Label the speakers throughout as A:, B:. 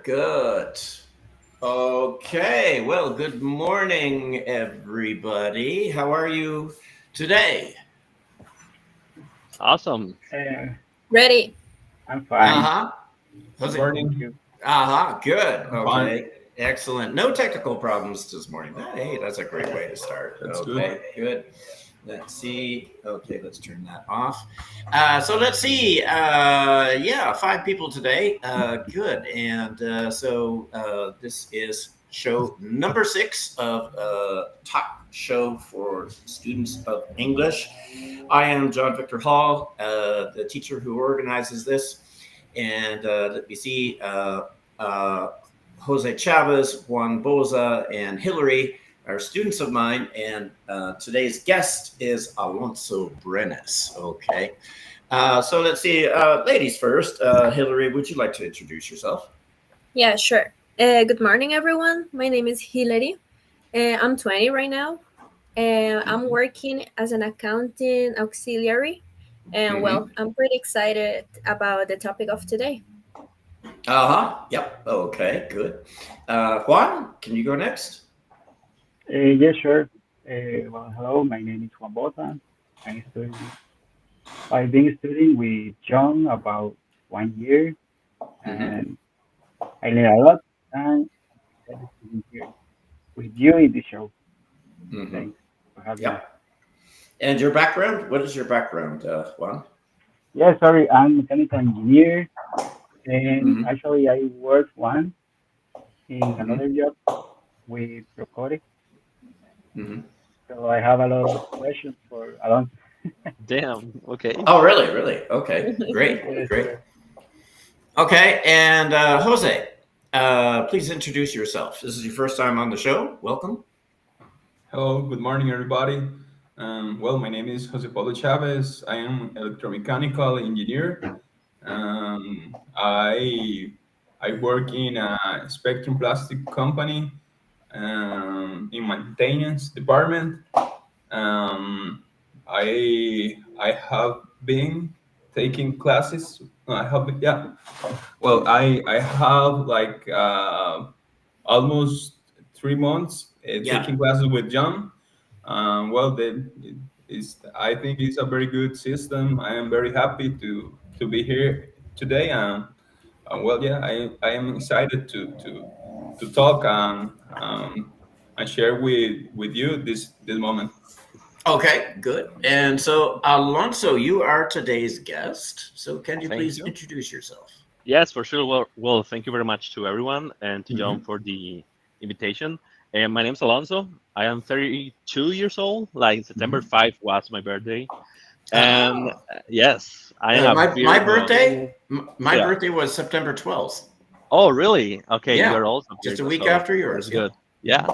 A: good. Okay, well, good morning, everybody. How are you today?
B: Awesome.
C: Uh,
D: Ready.
C: I'm
A: Uh
C: fine.
A: huh. How's
E: Good
A: it?
C: Thank
E: morning.
C: you.
A: Uh huh. Good.
E: I'm fine.
A: Okay. Excellent. No technical problems this morning. Hey, that's a great way to start.
E: That's good.
A: Okay. Good. Let's see. Okay, let's turn that off. So let's see. Yeah, five people today. Good. And this is show number six of Talk Show for Students of English. I am John Victor Hall, the teacher who organizes this. And let me see. Uh, Jose Chavez, Juan Boza, and Hillary are students of mine, and today's guest is Alonso Brenes. Okay, so let's see, ladies first. Hillary, would you like to introduce yourself?
D: Yeah, sure. Good morning, everyone. My name is Hilary. I'm 20 right now. I'm
A: Mm-hmm.
D: working as an accounting auxiliary. And
A: Mm-hmm.
D: well, I'm pretty excited about the topic of today.
A: Uh huh. Yep. Okay. Good. Juan, can you go next?
C: Yes, sure. Hello. My name is Juan Bota. I'm studying. I've been studying with John about 1 year,
A: Mm-hmm.
C: and I learned a lot. And excited to be here with you in the show.
A: Mm-hmm.
C: Thanks for having me.
A: Yep. And your background? What is your background, Juan?
C: Yeah, sorry. I'm mechanical engineer, and
A: Mm-hmm.
C: actually, I worked one in
A: Mm-hmm.
C: another job with Procore.
A: Mm-hmm.
C: So I have a lot of questions for Alonso.
B: Damn. Okay.
A: Oh, really? Really? Okay. Great.
C: Yes,
A: Great.
C: sir.
A: Okay, and Jose, please introduce yourself. This is your first time on the show. Welcome.
E: Hello, good morning, everybody. My name is Jose Paulo Chavez. I am electromechanical engineer. I work in a spectrum plastic company in maintenance department. Um, I have been taking classes. I have yeah. Well, I have like almost 3 months
A: Yeah.
E: taking classes with John. Then I think it's a very good system. I am very happy to be here today. Yeah, I am excited to talk and share with you this moment.
A: Okay, good. And so, Alonso, you are today's guest. So, can you
B: Thank
A: please
B: you.
A: introduce yourself?
B: Yes, for sure. Well, thank you very much to everyone and to John
A: Mm-hmm.
B: for the invitation. And my name's Alonso. I am 32 years old. Like September
A: Mm-hmm.
B: 5 was my birthday. And
A: Ah,
B: yes, I am a
A: my
B: Virgo.
A: my
B: Yeah.
A: birthday was September 12th.
B: Oh, really? Okay, you're
A: Yeah,
B: also
A: just a
B: Virgo,
A: week
B: so
A: after
B: that's
A: yours. Yeah.
B: good. Yeah.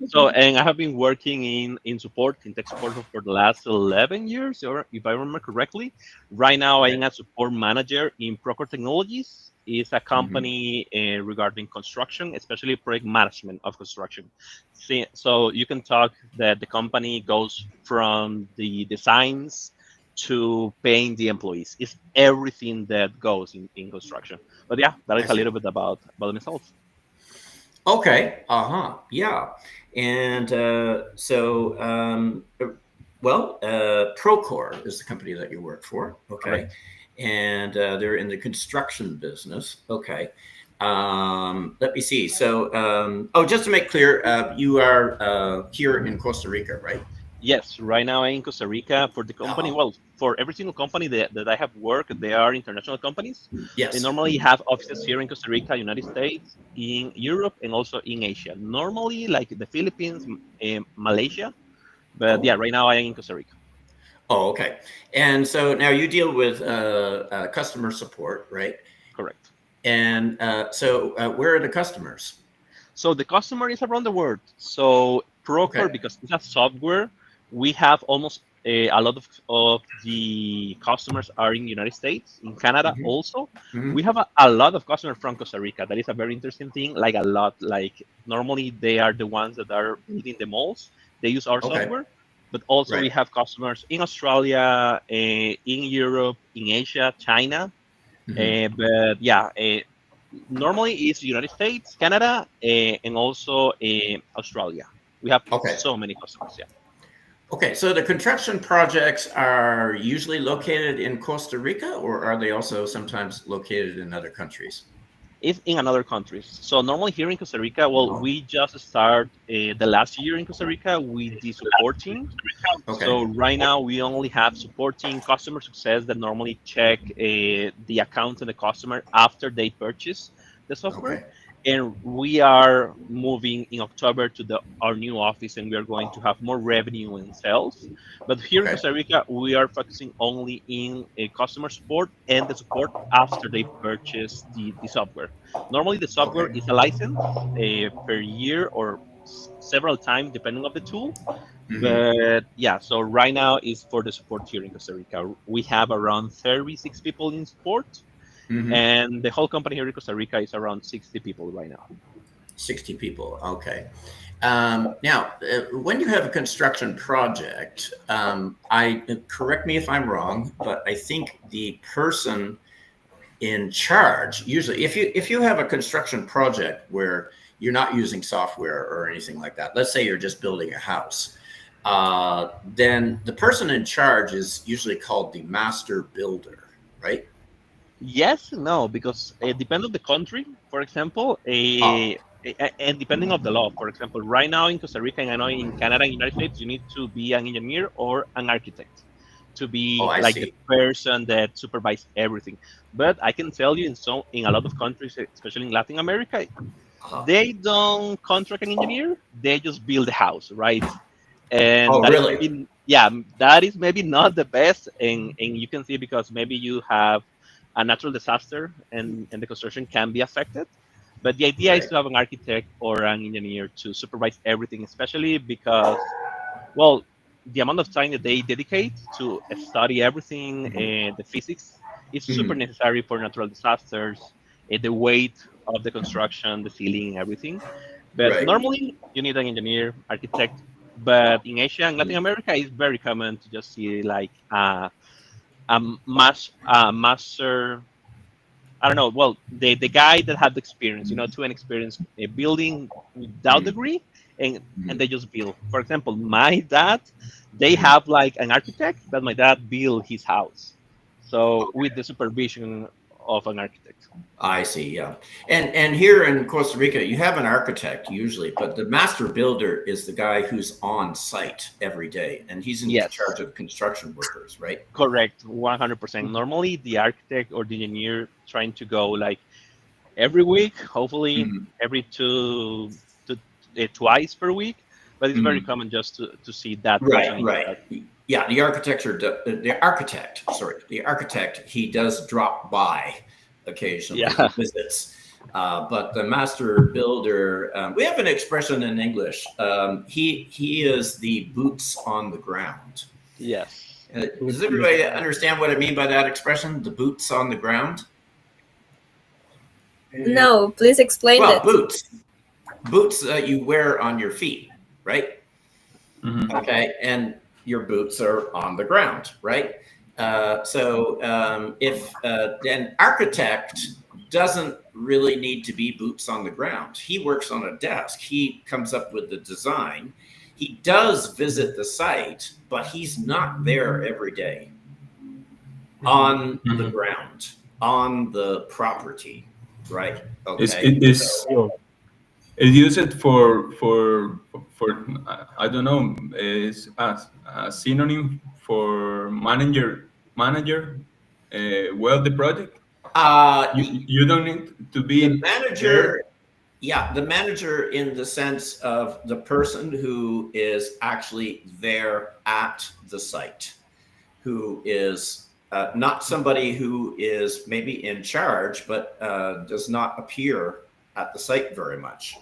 B: So, and I have been working in support, in tech support for the last 11 years, or if I remember correctly. Right now, I
A: Okay.
B: am a support manager in Procore Technologies. It's a
A: Mm-hmm.
B: company regarding construction, especially project management of construction. See, so you can talk that the company goes from the designs to paying the employees. It's everything that goes in construction. But yeah, that
A: I
B: is a
A: see.
B: little bit about myself.
A: Okay. Uh-huh. Yeah. And Procore is the company that you work for. Okay.
E: Correct.
A: And they're in the construction business. Okay. Let me see. Just to make clear, you are here in Costa Rica, right?
B: Yes, right now I'm in Costa Rica for the company.
A: Uh-huh.
B: Well, for every single company that I have worked, they are international companies. They
A: Yes.
B: normally have offices here in Costa Rica, United States, in Europe, and also in Asia. Normally, like the Philippines, Malaysia. But yeah,
A: Oh.
B: right now I am in Costa Rica.
A: Oh, okay. And so now you deal with customer support, right?
B: Correct.
A: And where are the customers?
B: So the customer is around the world. So Procore,
A: Okay.
B: because it's a software, we have almost a lot of the customers are in United States, in Canada
A: Hmm.
B: also.
A: Hmm.
B: We have a lot of customers from Costa Rica. That is a very interesting thing. Like a lot, like normally they are the ones that are building the malls. They use our
A: Okay.
B: software, but also
A: Right.
B: we have customers in Australia, in Europe, in Asia, China.
A: Hmm.
B: But yeah, Normally, it's United States, Canada, and also Australia. We have
A: Okay.
B: so many customers. Yeah,
A: Okay. So the construction projects are usually located in Costa Rica, or are they also sometimes located in other countries?
B: it's in another countries. So normally here in Costa Rica, well, we just start the last year in Costa Rica with the support team.
A: Okay.
B: So right now we only have supporting customer success that normally check the account and the customer after they purchase the software.
A: Okay.
B: And we are moving in October to our new office, and we are going to have more revenue and sales. But here in
A: Okay.
B: Costa Rica, we are focusing only in customer support and the support after they purchase the software. Normally, the software
A: Okay.
B: is a license per year or several times, depending on the tool.
A: Hmm.
B: But yeah, so right now is for the support here in Costa Rica. We have around 36 people in support,
A: Hmm.
B: and the whole company here in Costa Rica is around 60 people right now.
A: 60 people. Okay. Now, when you have a construction project, I correct me if I'm wrong, but I think the person in charge usually, if you have a construction project where you're not using software or anything like that, let's say you're just building a house, then the person in charge is usually called the master builder, right?
B: Yes, no, because it depends on the country. For example,
A: Oh,
B: and depending of the law. For example, right now in Costa Rica and I know in Canada and United States, you need to be an engineer or an architect to
A: oh,
B: be
A: I
B: like the
A: see.
B: person that supervise everything. But I can tell you in a lot of countries, especially in Latin America,
A: Uh-huh.
B: they don't contract an engineer; they just build a house, right? And
A: Oh,
B: that is
A: really?
B: maybe yeah, that is maybe not the best, and you can see because maybe you have a natural disaster and the construction can be affected. But the idea is
A: Right.
B: to have an architect or an engineer to supervise everything, especially because, well, the amount of time that they dedicate to study everything and the physics is super
A: Mhm.
B: necessary for natural disasters, the weight of the construction, the ceiling, everything. But
A: Right.
B: normally you need an engineer, architect. But in Asia and Latin America, it's very common to just see like a master. I don't know. Well, the guy that had the experience, to an experience building without
A: Mhm.
B: degree, and
A: Mhm.
B: they just build. For example, my dad, they
A: Mhm.
B: have like an architect, but my dad built his house, so with the supervision of an architect.
A: I see. Yeah, and here in Costa Rica, you have an architect usually, but the master builder is the guy who's on site every day, and he's in charge
B: Yes,
A: of construction workers, right?
B: correct, 100%. Normally, the architect or the engineer trying to go like every week, hopefully
A: Mhm.
B: every twice per week. But it's very
A: Mhm.
B: common just to see that
A: Right,
B: person in
A: right.
B: charge.
A: Yeah, the architect, he does drop by occasionally.
B: Yeah.
A: He visits. But the master builder, we have an expression in English. He is the boots on the ground.
B: Yes.
C: Boots
A: Does
C: on the
A: everybody
C: ground.
A: understand what I mean by that expression? The boots on the ground?
C: Uh,
D: No, please explain
A: Well,
D: it.
A: boots that you wear on your feet, right?
E: Hmm.
A: Okay, and your boots are on the ground, right? So if an architect doesn't really need to be boots on the ground, he works on a desk. He comes up with the design. He does visit the site, but he's not there every day on the
E: Hmm.
A: ground, on the property, right?
E: It's
A: Okay,
E: it is
C: field.
E: it use it for I don't know, is a synonym for manager. Well, the project,
A: uh,
E: you don't need to
A: the
E: be there.
A: manager. Yeah, the manager in the sense of the person who is actually there at the site, who is not somebody who is maybe in charge, but does not appear at the site very much.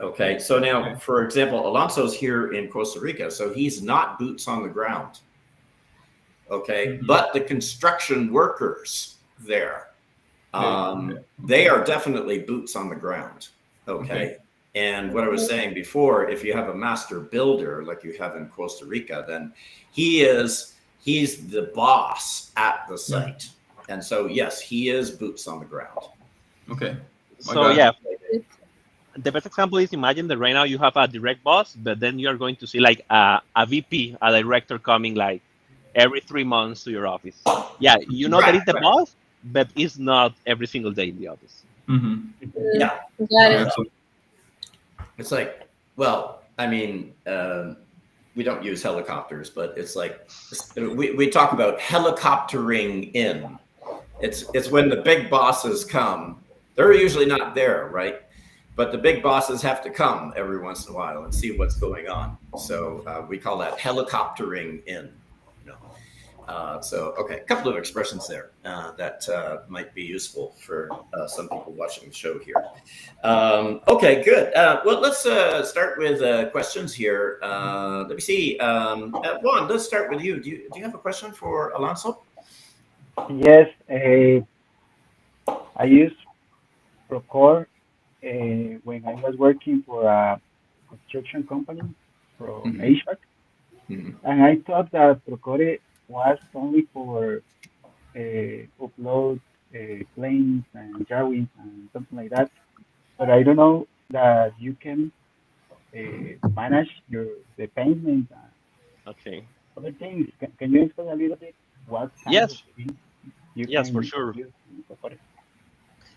A: Okay, so now,
E: Okay.
A: for example, Alonso's here in Costa Rica, so he's not boots on the ground. Okay,
E: Hmm.
A: but the construction workers there, they
E: Okay.
A: are definitely boots on the ground.
E: Okay.
A: Okay. And what I was saying before, if you have a master builder like you have in Costa Rica, then he's the boss at the
E: Mm.
A: site. And so yes, he is boots on the ground.
E: Okay. My
B: So
E: God.
B: yeah, the best example is imagine that right now you have a direct boss, but then you are going to see like a VP, a director coming like every 3 months to your office. Yeah, you know that
A: Right,
B: is the
A: right.
B: boss, but it's not every single day in the office.
E: Hmm.
A: Yeah.
D: Got it.
E: Absolutely.
A: It's like, well, I mean, we don't use helicopters, but it's like we talk about helicoptering in. It's when the big bosses come. They're usually not there, right? But the big bosses have to come every once in a while and see what's going on. So we call that helicoptering in. You know. So, okay, a couple of expressions there that might be useful for some people watching the show here. Okay, good. Well, let's start with questions here. Let me see. Juan, let's start with you. Do you have a question for Alonso?
C: Yes, I use Procore when I was working for a construction company from
A: Mm-hmm.
C: HVAC,
A: Mm-hmm.
C: and I thought that Procore was only for upload claims and drawings and something like that. But I don't know that you can manage the payment and
B: Okay.
C: other things. Can you explain a little bit what kind of
B: Yes.
C: things you
B: Yes, for
C: can
B: sure.
C: use in Procore?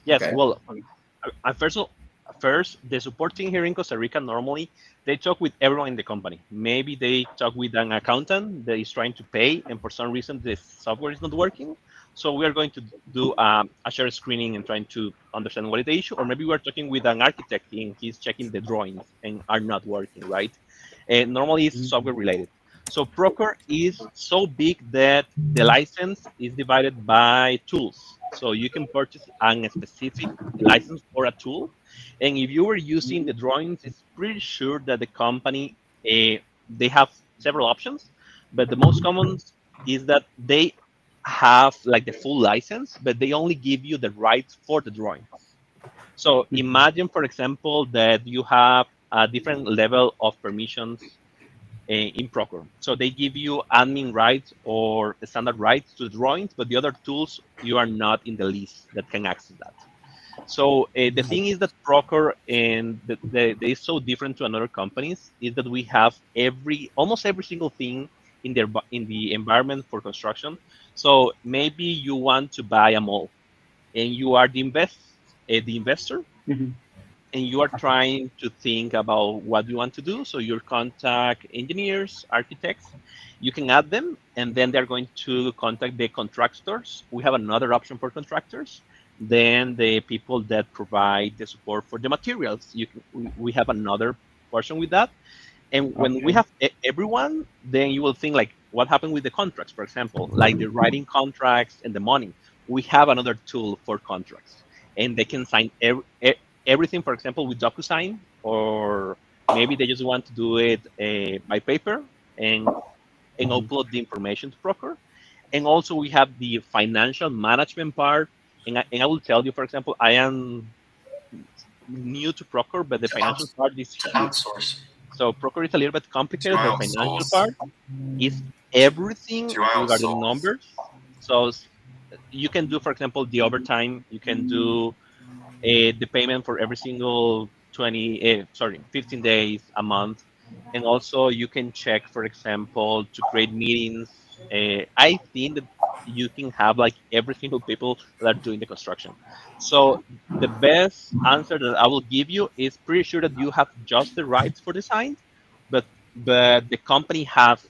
B: Yes.
A: Okay.
B: Well, first, first, the support team here in Costa Rica normally they talk with everyone in the company. Maybe they talk with an accountant that is trying to pay, and for some reason the software is not working. So we are going to do a share screening and trying to understand what is the issue. Or maybe we're talking with an architect and he's checking the drawings and are not working, right? And normally it's
C: Mhm.
B: software related. So Procore is so big that the license is divided by tools. So you can purchase a specific license for a tool. And if you were using
C: Mhm.
B: the drawings, it's pretty sure that the company they have several options, but the most common is that they have like the full license, but they only give you the rights for the drawings. So
C: Mhm.
B: imagine, for example, that you have a different level of permissions in Procore. So they give you admin rights or standard rights to the drawings, but the other tools you are not in the list that can access that. So the thing is that Procore and they is so different to another companies is that we have almost every single thing in the environment for construction. So maybe you want to buy a mall and you are the investor
C: Mhm.
B: and you are
C: Okay.
B: trying to think about what you want to do. So you contact engineers, architects, you can add them, and then they're going to contact the contractors. We have another option for contractors. Then the people that provide the support for the materials, we have another portion with that. And when we
C: Okay.
B: have everyone, then you will think like, what happened with the contracts, for example, like the writing contracts and the money. We have another tool for contracts, and they can sign everything, for example, with DocuSign, or maybe they just want to do it by paper and
C: Mhm.
B: upload the information to Procore. And also we have the financial management part. And I will tell you, for example, I am new to Procore, but the
F: to,
B: financial
F: outs-
B: part is
F: to
B: huge.
F: outsource,
B: So Procore is a little bit
F: to
B: complicated. The financial
F: outsource,
B: part is everything
F: to
B: regarding
F: outsource.
B: numbers. So you can do, for example, the overtime. You can do the payment for every single 15 days a month. And also you can check, for example, to create meetings. I think that you can have like every single people that are doing the construction. So the best answer that I will give you is pretty sure that you have just the rights for design, but the company have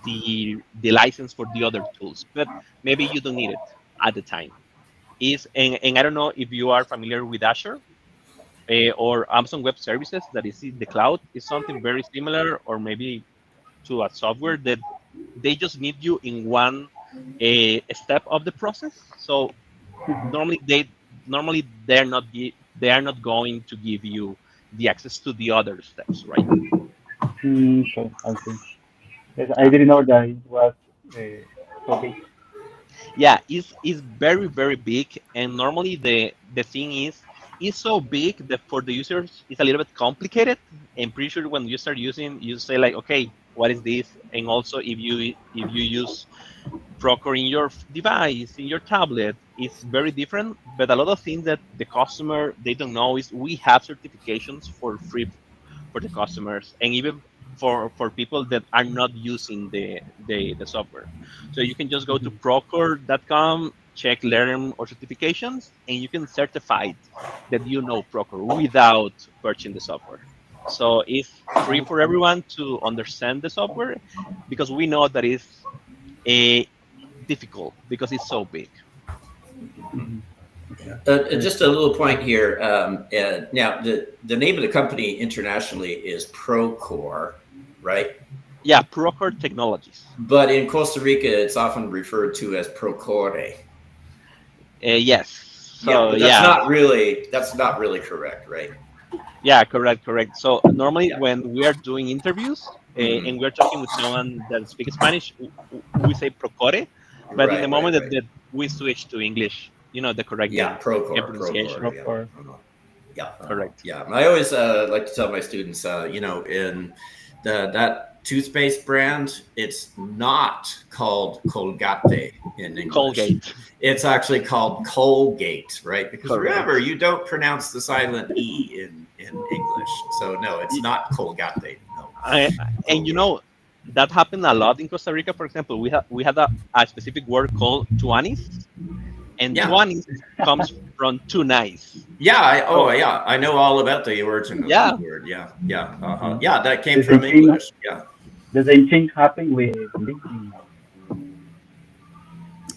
B: the license for the other tools, but maybe you don't need it at the time. And I don't know if you are familiar with Azure or Amazon Web Services that is in the cloud is something very similar, or maybe to a software that they just need you in one step of the process. So
C: Mhm.
B: normally they are not going to give you the access to the other steps, right?
C: Okay. I see. Yes, I didn't know that it was so big.
B: Yeah, it's very very big, and normally the thing is it's so big that for the users it's a little bit complicated. And pretty sure when you start using, you say like, okay, what is this? And also if you use Procore in your device, in your tablet, is very different. But a lot of things that the customer they don't know is we have certifications for free for the customers, and even for people that are not using the software. So you can just go to
C: Mhm.
B: procore.com, check learn or certifications, and you can certify that you know Procore without purchasing the software. So it's free for
C: Okay.
B: everyone to understand the software because we know that it's a difficult because it's so big.
C: Mhm.
A: Just a
C: Perfect.
A: little point here. Now, the name of the company internationally is Procore, right?
B: Yeah, Procore Technologies.
A: But in Costa Rica, it's often referred to as Procore.
B: Yes.
A: Yeah,
B: So
A: but
B: yeah,
A: that's not really correct, right?
B: yeah, correct, correct. So normally
A: Yeah.
B: when we are doing interviews
A: Hmm.
B: and we're talking with someone that speaks Spanish, we say procore, but in the
A: Right, right,
B: moment
A: right.
B: that we switch to English, the correct
A: Yeah,
B: name and
A: Procore.
B: pronunciation.
A: Yeah,
C: Proper.
A: yeah,
B: Correct.
A: yeah. I always like to tell my students, in that toothpaste brand, it's not called Colgate in English.
B: Colgate.
A: It's actually called Colgate, right? Because remember,
B: Correct.
A: you don't pronounce the silent e in English, so no, it's
B: Y-
A: not Colgate. No,
B: and
A: Colgate.
B: that happened a lot in Costa Rica. For example, we had a specific word called tuanis, and
A: Yeah,
B: tuanis comes from too nice.
A: yeah. Oh,
B: So
A: yeah. I know all about the origin of that
B: yeah,
A: word. Yeah, yeah,
C: Mhm.
A: yeah. That came
C: The same
A: from
C: thing.
A: English. Yeah.
C: The same thing happened with LinkedIn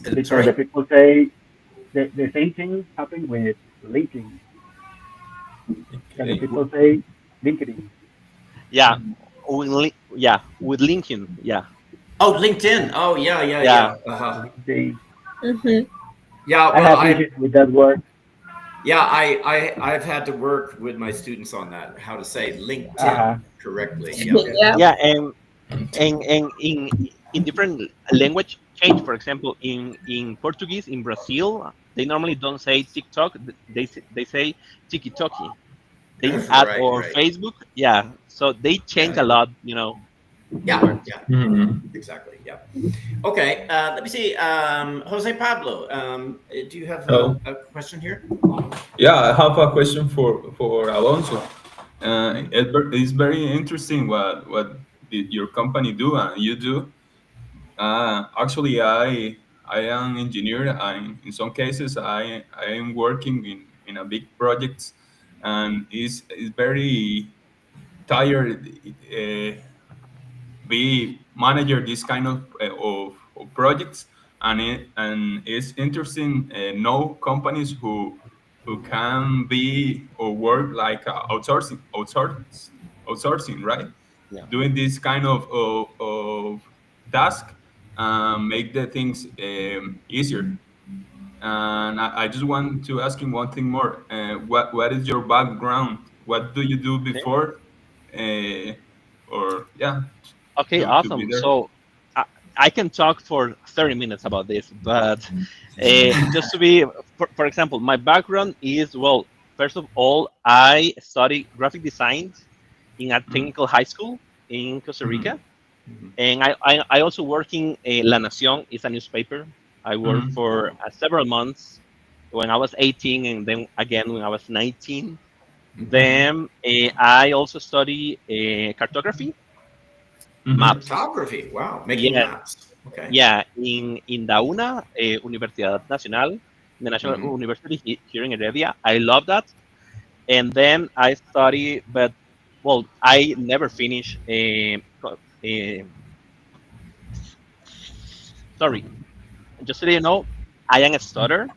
C: because the
A: Sorry.
C: people say the same thing happened with LinkedIn. That the
E: Okay.
C: people say LinkedIn.
B: yeah, with Lincoln, yeah,
A: Oh, LinkedIn. Oh, yeah, yeah,
B: yeah.
A: yeah. Uh-huh.
C: LinkedIn.
D: Mm-hmm.
A: Yeah,
C: I
A: well,
C: have issues with that word.
A: I've had to work with my students on that, how to say LinkedIn
C: Uh-huh.
A: correctly. Yeah.
D: Yeah.
B: Yeah, and in different language change. For example, in Portuguese in Brazil, they normally don't say TikTok. They say TikToki. They add
A: Right,
B: or
A: right.
B: Facebook. Yeah, so they
A: Yeah,
B: change a lot. The
A: yeah,
B: words.
A: yeah.
E: Mhm.
A: Exactly. Yeah. Okay. Let me see. Jose Pablo, do you have
E: Oh,
A: a question here?
E: yeah, I have a question for Alonso. It's very interesting what your company do and you do. Actually, I am engineer. In some cases, I am working in a big projects, and it's very tired. Be manager this kind of projects, and it's interesting. Know companies who can be or work like outsourcing, right?
B: Yeah.
E: Doing this kind of task, make the things easier. And I just want to ask you one thing more. What is your background? What do you do
B: Okay.
E: before? Or yeah,
B: Okay.
E: to be
B: Awesome.
E: there.
B: So I can talk for 30 minutes about this, but just to be, for example, my background is well. First of all, I study graphic design in a
A: Mm,
B: technical high school in Costa
A: mhm,
B: Rica.
A: mhm,
B: And I also work in La Nación, it's a newspaper. I worked
E: Mhm.
B: for several months when I was 18 and then again when I was 19.
A: mhm.
B: Then I also study cartography,
E: Mhm.
B: maps.
A: Cartography. Wow. Making
B: Yeah,
A: maps. Okay.
B: yeah, in the UNA, Universidad Nacional, the National
A: Hmm.
B: University here in Heredia. I love that. And then I study, but well, I never finished. Sorry, just so you know, I am a stutter.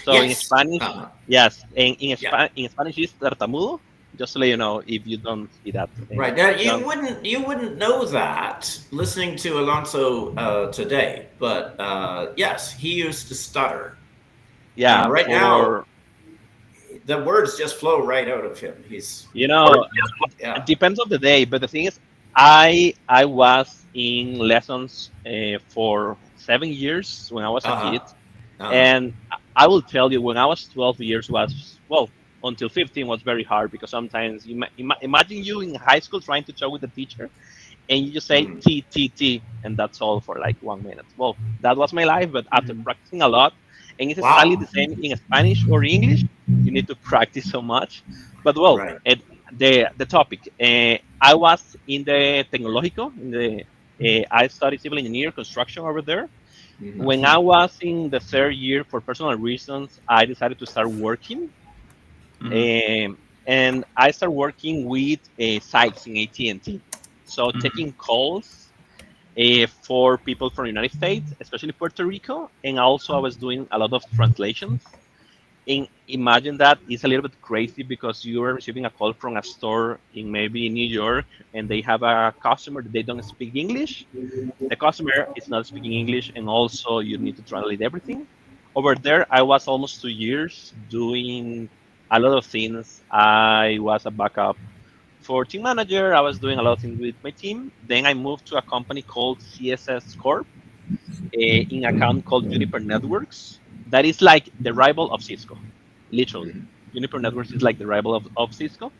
B: So in
A: Yes.
B: Spanish, yes,
A: Yeah.
B: in Spanish is tartamudo. Just to let you know if you don't see that.
A: Right. Now
B: Don't.
A: you wouldn't know that listening to Alonso today, but yes, he used to stutter.
B: Yeah,
A: Right now,
B: for
A: the words just flow right out of him. He's
B: you know, it
A: yeah.
B: depends of the day. But the thing is, I was in lessons for 7 years when I was a
A: Uh
B: kid,
A: huh. Uh huh.
B: and I will tell you when I was 12 years was well until 15 was very hard because sometimes imagine you in high school trying to talk with the teacher and you just say
A: Hmm.
B: T T T, and that's all for like 1 minute. Well, that was my life, but after
C: Mhm.
B: practicing a lot, and it's exactly
A: Wow.
B: the same in Spanish or English. You need to practice so much. But well,
A: Right.
B: the topic. I was in the Tecnológico. I studied civil engineer construction over there. When
A: Hmm.
B: I was in the third year, for personal reasons, I decided to start working.
E: Mhm.
B: And I started working with sites in AT&T. So
E: Mhm.
B: taking calls for people from United States, especially Puerto Rico, and also I was doing a lot of translations. And imagine that it's a little bit crazy because you are receiving a call from a store in maybe New York, and they have a customer that they don't speak English. The customer is not speaking English, and also you need to translate everything. Over there, I was almost 2 years doing a lot of things. I was a backup for team manager. I was doing a lot of things with my team. Then I moved to a company called CSS Corp, in account called Juniper Networks. That is like the rival of Cisco, literally.
A: Hmm.
B: Juniper Networks is like the rival of Cisco.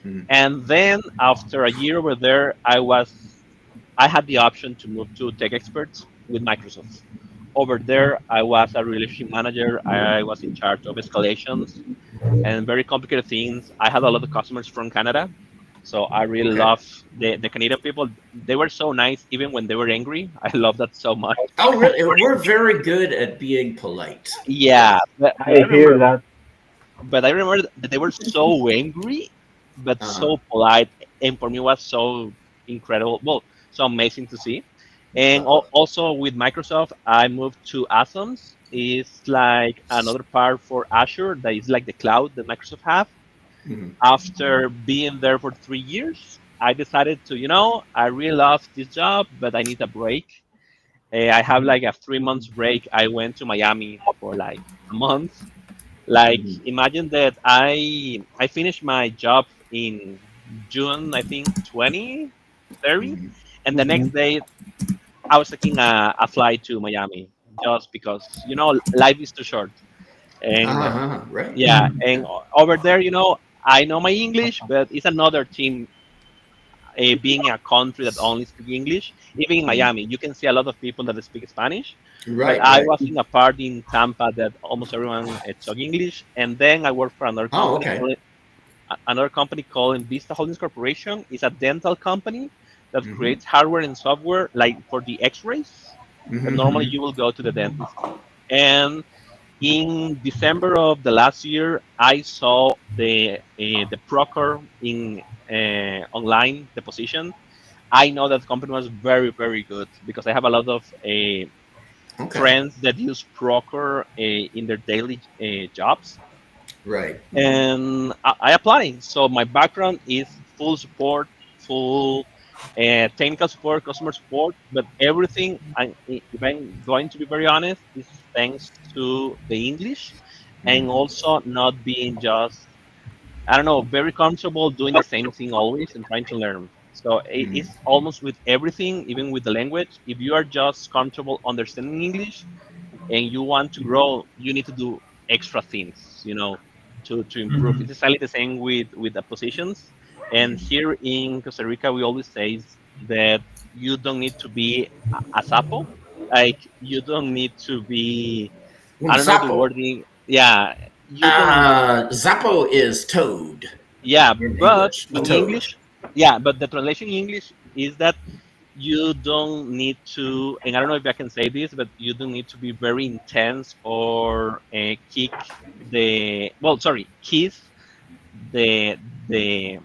A: Hmm.
B: And then after a year over there, I had the option to move to tech experts with Microsoft. Over there, I was a relationship manager. I was in charge of escalations and very complicated things. I had a lot of customers from Canada, so I really
A: Okay.
B: love the Canadian people. They were so nice, even when they were angry. I love that so much.
A: Oh, really? We're very good at being polite.
B: Yeah,
A: Yes.
B: but
C: I
B: I
C: hear
B: remember,
C: that.
B: that they were so angry, but
A: Uh-huh.
B: so polite, and for me was so incredible. Well, so amazing to see. And
A: Uh-huh.
B: also with Microsoft, I moved to Athens. It's like another part for Azure that is like the cloud that Microsoft have.
A: Hmm.
B: After being there for 3 years, I decided to, I really love this job, but I need a break. I have like a 3 months break. I went to Miami for like a month. Like
A: Hmm.
B: imagine that I finished my job in June, I think 2030,
A: Hmm.
B: and the
C: Hmm.
B: next day I was taking a flight to Miami just because life is too short. And
A: Uh-huh. Right.
B: yeah, and over there, I know my English, but it's another team, being in a country that only speak English. Even in
A: Mhm.
B: Miami, you can see a lot of people that speak Spanish. But
A: Right.
B: I
A: Right.
B: was in a part in Tampa that almost everyone talk English, and then I worked for
A: Oh, okay.
B: another company called Vista Holdings Corporation. It's a dental company that
A: Hmm.
B: creates hardware and software like for the X-rays that normally
A: Hmm.
B: you will go to the dentist. And in December of the last year, I saw the Procore in online the position. I know that company was very very good because I have a lot of
A: Okay.
B: friends that use Procore in their daily jobs,
A: Right.
B: and I apply. So my background is full support, full technical support, customer support, but everything. If I'm going to be very honest, is thanks to the English, and
A: Hmm.
B: also not being just, I don't know, very comfortable doing the same thing always and trying to learn. So
A: Hmm.
B: it's almost with everything, even with the language. If you are just comfortable understanding English and you want to grow, you need to do extra things, to improve.
E: Mhm.
B: It's exactly the same with the positions. And here in Costa Rica, we always say that you don't need to be a sapo. Like you don't need to be,
A: Un
B: I don't know the
A: Zappo.
B: wording. Yeah, you don't.
A: Zappo is toad
B: Yeah,
A: in
B: but
A: English. A
B: in
A: toad.
B: English, yeah, but the translation in English is that you don't need to, and I don't know if I can say this, but you don't need to be very intense or kiss the the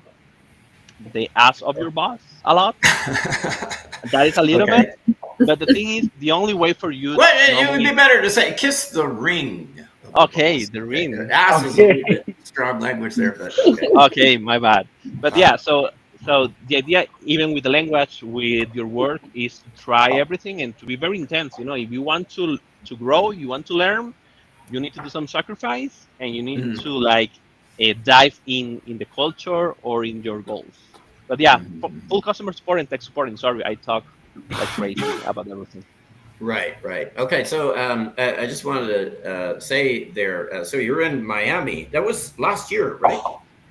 B: the ass of your boss a lot. That is a little bit,
A: Okay.
B: but the thing is, the only way for you
A: Well, it would be
B: normally,
A: better to say kiss the ring of the
B: okay,
A: boss.
B: the
A: Okay.
B: ring.
A: Ass is a little
C: Okay.
A: bit strong language there, but okay.
B: Okay, my bad. But yeah,
A: Uh-huh.
B: so the idea, even with the language, with your work, is to try everything and to be very intense. If you want to grow, you want to learn, you need to do some sacrifice, and you need
A: Mhm.
B: to like dive in the culture or in your goals. But yeah, full
A: Mhm.
B: customer support and tech support. And sorry, I talk like crazy about everything.
A: Right, right. Okay, so I just wanted to say there. So you're in Miami. That was last year, right?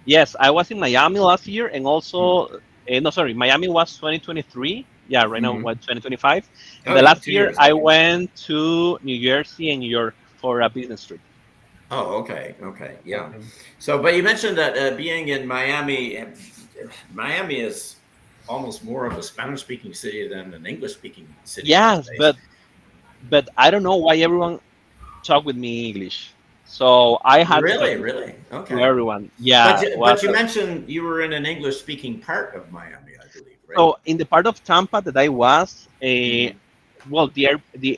B: Yes, I was in Miami last year, and
A: Mm.
B: also, no, sorry, Miami was 2023. Yeah, right now
A: Hmm.
B: what 2025. And
A: Oh
B: the
A: yeah,
B: last
A: two
B: year
A: years.
B: I
A: Okay.
B: went to New Jersey and New York for a business trip.
A: Oh, okay, okay, yeah.
C: Okay.
A: So, but you mentioned that being in Miami, Miami is almost more of a Spanish-speaking city than an English-speaking city these
B: Yes,
A: days.
B: but I don't know why everyone talk with me in English. So I had to talk
A: Really, really,
B: to
A: okay.
B: everyone. Yeah, was
A: But you mentioned you were in an English-speaking part of Miami, I believe, right?
B: so in the part of Tampa that I was,
A: Mhm.
B: well, the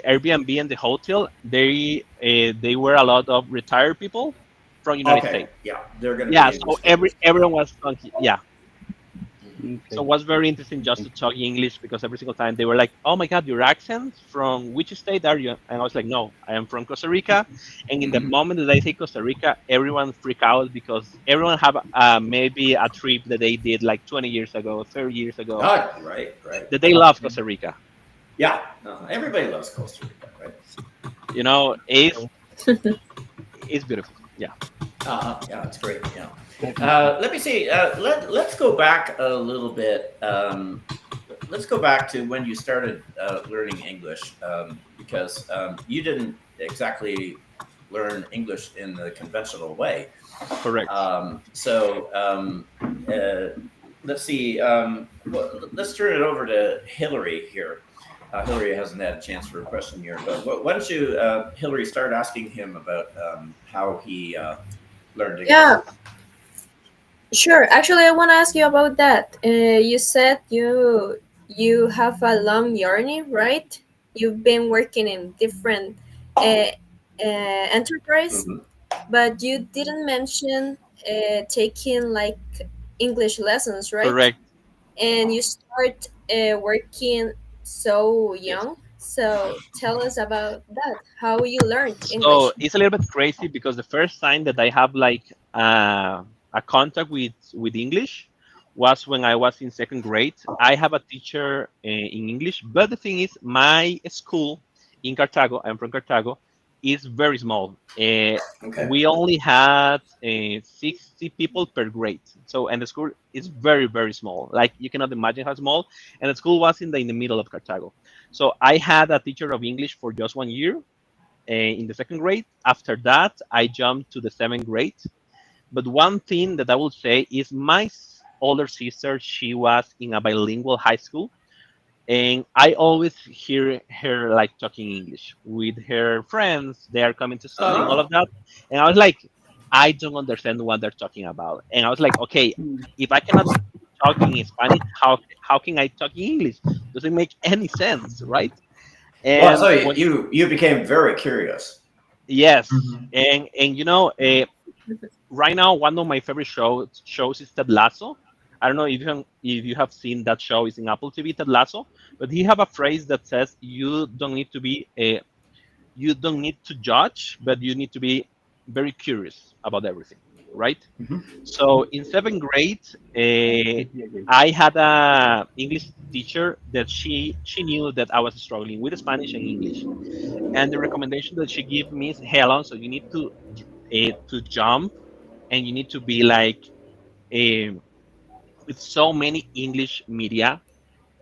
B: Airbnb and the hotel, they were a lot of retired people from United
A: Okay,
B: States.
A: yeah, they're going to
B: Yeah,
A: be
B: so
A: English speakers. Yeah.
B: everyone was talking. Yeah,
A: Mhm.
B: so
C: Okay.
B: it was very interesting just
C: Okay.
B: to talk English because every single time they were like, "Oh my God, your accent from which state are you?" And I was like, "No, I am from Costa Rica." And in the
A: Mhm.
B: moment that I say Costa Rica, everyone freak out because everyone have maybe a trip that they did like 20 years ago, 30 years ago,
A: Oh, right, right.
B: that they love
C: Yeah.
B: Costa Rica.
A: Yeah, everybody loves Costa Rica, right?
B: You know, it's
C: So
B: it's beautiful. Yeah.
A: Yeah, it's great. Yeah.
C: definitely.
A: Let me see. Let's go back a little bit. Let's go back to when you started learning English, because you didn't exactly learn English in the conventional way.
B: Correct.
A: So let's see. Well, let's turn it over to Hillary here. Hillary hasn't had a chance for a question here, but why don't you, Hillary, start asking him about how he learned English?
D: Yeah, sure. Actually, I want to ask you about that. You said you have a long journey, right? You've been working in different uh, enterprise,
A: Mhm.
D: but you didn't mention taking like English lessons, right?
B: Correct.
D: And you start working so
B: Yes.
D: young. So tell us about that. How you learned
B: So
D: English?
B: it's a little bit crazy because the first time that I have like a contact with English was when I was in second grade. I have a teacher in English, but the thing is, my school in Cartago, I'm from Cartago, is very small.
A: Okay.
B: We only had 60 people per grade. So, and the school is very, very small. Like you cannot imagine how small. And the school was in the middle of Cartago. So I had a teacher of English for just 1 year in the second grade. After that, I jumped to the seventh grade. But one thing that I will say is my older sister, she was in a bilingual high school. And I always hear her like talking English with her friends. They are coming to study and all of
A: Oh,
B: that. And I was like, I don't understand what they're talking about. And I was like, okay,
C: Mm.
B: if I cannot talk in Spanish, how can I talk in English? Doesn't make any sense, right?
A: well, so
B: And when
A: you became very curious.
B: yes,
E: Mhm.
B: and you know, right now one of my favorite shows is Ted Lasso. I don't know if you have seen that show. It's in Apple TV, Ted Lasso. But he have a phrase that says you don't need to judge, but you need to be very curious about everything, right?
A: Mhm.
B: So in seventh grade,
C: Totally agree.
B: I had a English teacher that she knew that I was struggling with Spanish and English, and the recommendation that she gave me is, "Hey Alonso, you need to jump, and you need to be like uh, with so many English media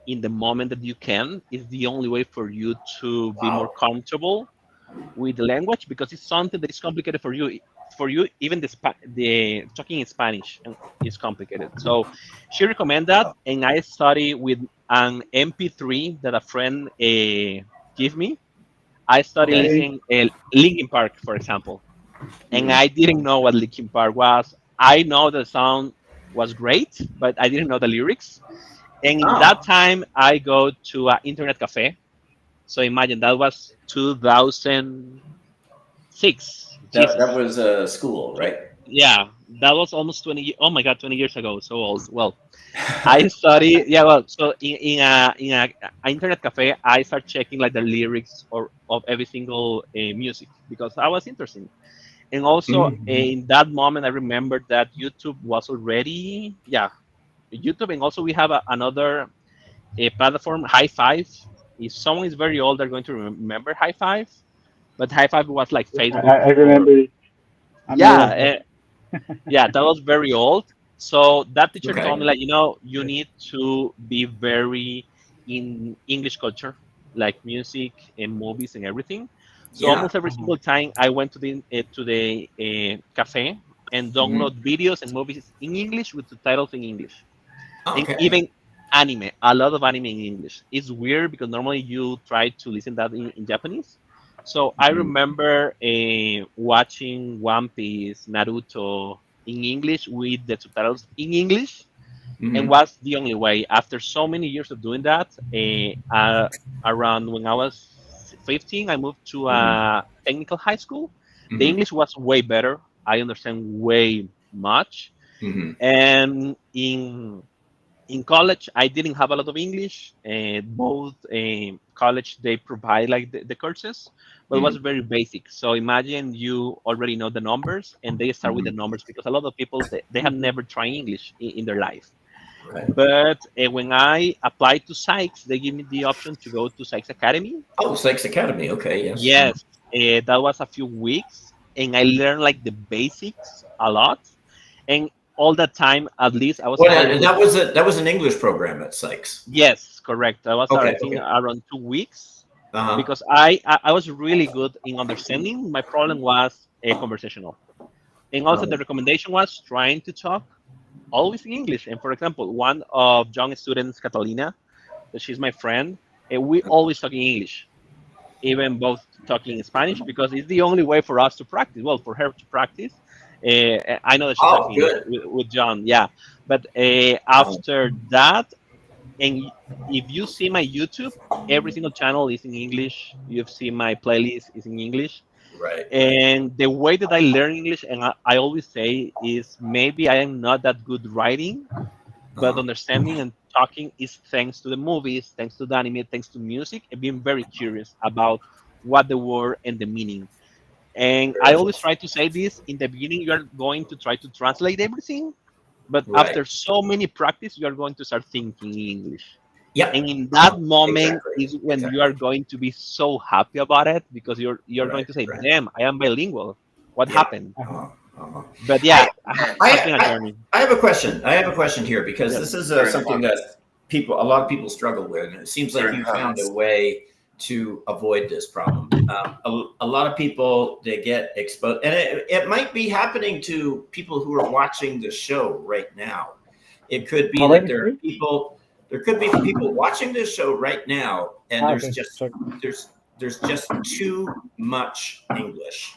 B: in the moment that you can is the only way for you to be more
A: Wow.
B: comfortable with the language because it's something that is complicated for you. For you, even the talking in Spanish is complicated. So she recommended that,
A: Wow.
B: and I study with an MP3 that a friend gave me. I started
A: Okay.
C: Okay.
B: listening Linkin Park, for example, and
A: Mhm.
B: I didn't know what Linkin Park was. I know the sound was great, but I didn't know the lyrics. And in that
A: Oh,
B: time, I go to an internet cafe. So imagine that was 2006.
A: that
B: Jesus.
A: was school,
B: Tw-
A: right?
B: Yeah, that was almost 20. Oh my God, 20 years ago. So old. Well, I study. Yeah, well, so in a internet cafe, I start checking like the lyrics or of every single music because I was interested. And also
A: Mhm.
B: in that moment, I remembered that YouTube was already, yeah, YouTube. And also we have another platform, High Five. If someone is very old, they're going to remember High Five. But High Five was like
C: Yeah,
B: Facebook
C: I
B: for,
C: remember it. I'm
B: yeah,
C: old, but
B: yeah, that was very old. So that teacher told
A: Okay.
B: me like, you
C: yes.
B: need to be very in English culture, like music and movies and everything. So
A: Yeah.
B: almost every single time I went to the cafe and
A: Hmm.
B: download videos and movies in English with subtitles in English, and
A: Okay.
B: even anime, a lot of anime in English. It's weird because normally you try to listen that in Japanese. So I
A: Mhm.
B: remember watching One Piece, Naruto in English with the subtitles in English, and
A: Mhm.
B: was the only way. After so many years of doing that, around when I was 15, I moved to
A: Mhm.
B: a technical high school. The
A: Mhm.
B: English was way better. I understand way much.
A: Mhm.
B: And in college, I didn't have a lot of English. Both college they provide like the courses, but it was
A: Mhm.
B: very basic. So imagine you already know the numbers, and they start with the
A: Mhm.
B: numbers because a lot of people they have
C: Mhm.
B: never tried English in their life.
A: Right.
B: But when I applied to Sykes, they give me the option to go to Sykes Academy.
A: Oh, Sykes Academy. Okay. Yes. Mhm.
B: Yes, that was a few weeks, and I learned like the basics a lot. And all that time, at least I was a
A: Well,
B: very good.
A: that was an English program at Sykes.
B: Yes, correct. I was, I
A: Okay.
B: think,
A: Okay.
B: around 2 weeks
A: Uh huh.
B: because I was really good in understanding. My problem was conversational, and also the
A: Right.
B: recommendation was trying to talk always in English. And for example, one of John's students, Catalina, that she's my friend, and we always talk in English, even both talking in Spanish because it's the only way for us to practice. Well, for her to practice. I know that she talks
A: Oh,
B: English
A: good.
B: with John, yeah. But
A: Oh,
B: after that, and if you see my YouTube, every single channel is in English. You've seen my playlist is in English.
A: right. Right.
B: And the way that I learn English, and I always say, is maybe I am not that good writing,
A: Uh
B: but
A: huh.
B: understanding and talking is thanks to the movies, thanks to the anime, thanks to music, and being very curious about what the word and the meaning. And I
A: Very
B: always
A: good.
B: try to say this in the beginning, you are going to try to translate everything, but
A: Right.
B: after so many practice, you are going to start thinking in English.
A: Yep.
B: And in
A: Uh
B: that
A: huh.
B: moment
A: Exactly.
B: is when you are
A: Exactly.
B: going to be so happy about it because you're going
A: Right.
B: to say,
A: Right.
B: "Damn, I am bilingual. What
A: Yeah.
B: happened?"
C: Uh-huh.
A: Uh-huh.
B: But
A: I,
B: yeah, has
A: I,
B: been a
A: I,
B: journey.
A: I have a question. I have a question here because
B: Yes.
A: this is something that a lot of people struggle with, and it seems like you found a way to avoid this problem. A lot of people they get exposed, and it might be happening to people who are watching the show right now. It could be
C: How
A: that
C: about
A: there are
C: sorry?
A: people. There could be people watching this show right now, and
C: Okay, sorry.
A: there's there's just too much English.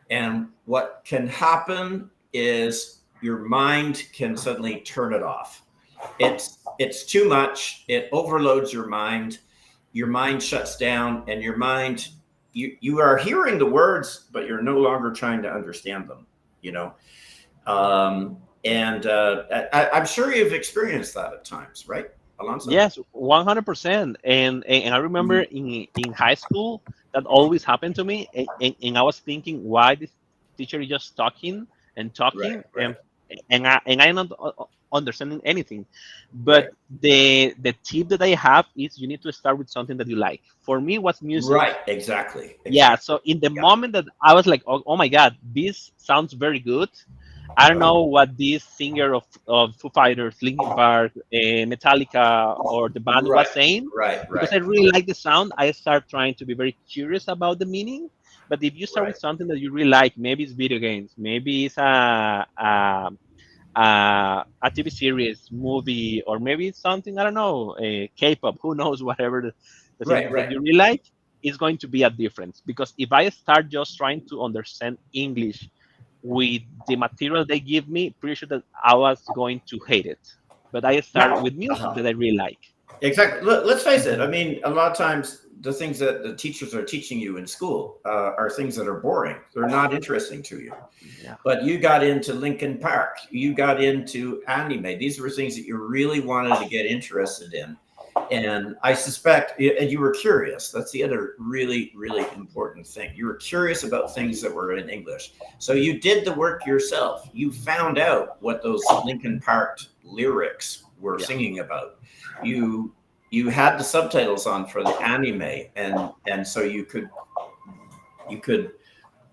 A: And what can happen is your mind can suddenly turn it off. It's too much. It overloads your mind. Your mind shuts down, and your mind you are hearing the words, but you're no longer trying to understand them. You know, and I'm sure you've experienced that at times, right, Alonso?
B: Yes, 100%. And I remember
A: Mhm.
B: in high school that always happened to me, and I was thinking why this teacher is just talking and
A: Right,
B: talking,
A: right,
B: and I'm not understanding anything. But
A: right,
B: the tip that I have is you need to start with something that you like. For me, was music.
A: right. Exactly,
B: Yeah.
A: exactly.
B: So in the
A: Yeah.
B: moment that I was like, oh my God, this sounds very good. I don't
A: Uh-huh.
B: know what this singer of Foo Fighters, Linkin Park, Metallica, or the band was
A: Right,
B: saying.
A: right,
B: Because
A: right,
B: I really like the sound, I start trying to be very curious about the meaning. But if you start
A: right.
B: with something that you really like, maybe it's video games, maybe it's a TV series, movie, or maybe it's something, I don't know, K-pop, who knows, whatever the thing
A: Right,
B: that
A: right.
B: you really like, is going to be a difference. Because if I start just trying to understand English with the material they give me, pretty sure that I was going to hate it. But I start
A: Yeah.
B: with music
A: Uh-huh.
B: that I really like.
A: Exactly. Let's face it.
C: Mm-hmm.
A: I mean, a lot of times the things that the teachers are teaching you in school are things that are boring. They're not interesting to you.
B: Yeah.
A: But you got into Lincoln Park. You got into anime. These were things that you really wanted to get interested in. And I suspect, and you were curious. That's the other really, really important thing. You were curious about things that were in English. So you did the work yourself. You found out what those Lincoln Park lyrics were
B: Yeah.
A: singing about. You you had the subtitles on for the anime, and so you could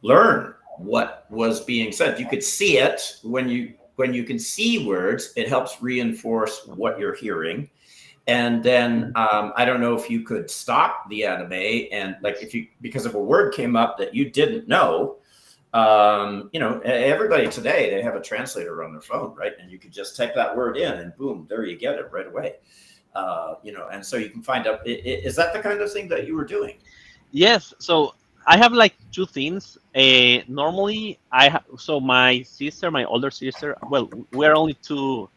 A: learn what was being said. You could see it when you can see words. It helps reinforce what you're hearing, and then I don't know if you could stop the anime, and like if you, because if a word came up that you didn't know, everybody today, they have a translator on their phone, right? And you could just type that word in and boom, there you get it right away. And so you can find out, is that the kind of thing that you were doing?
B: Yes. So I have like two things. Normally, so my sister, my older sister. Well, we're only two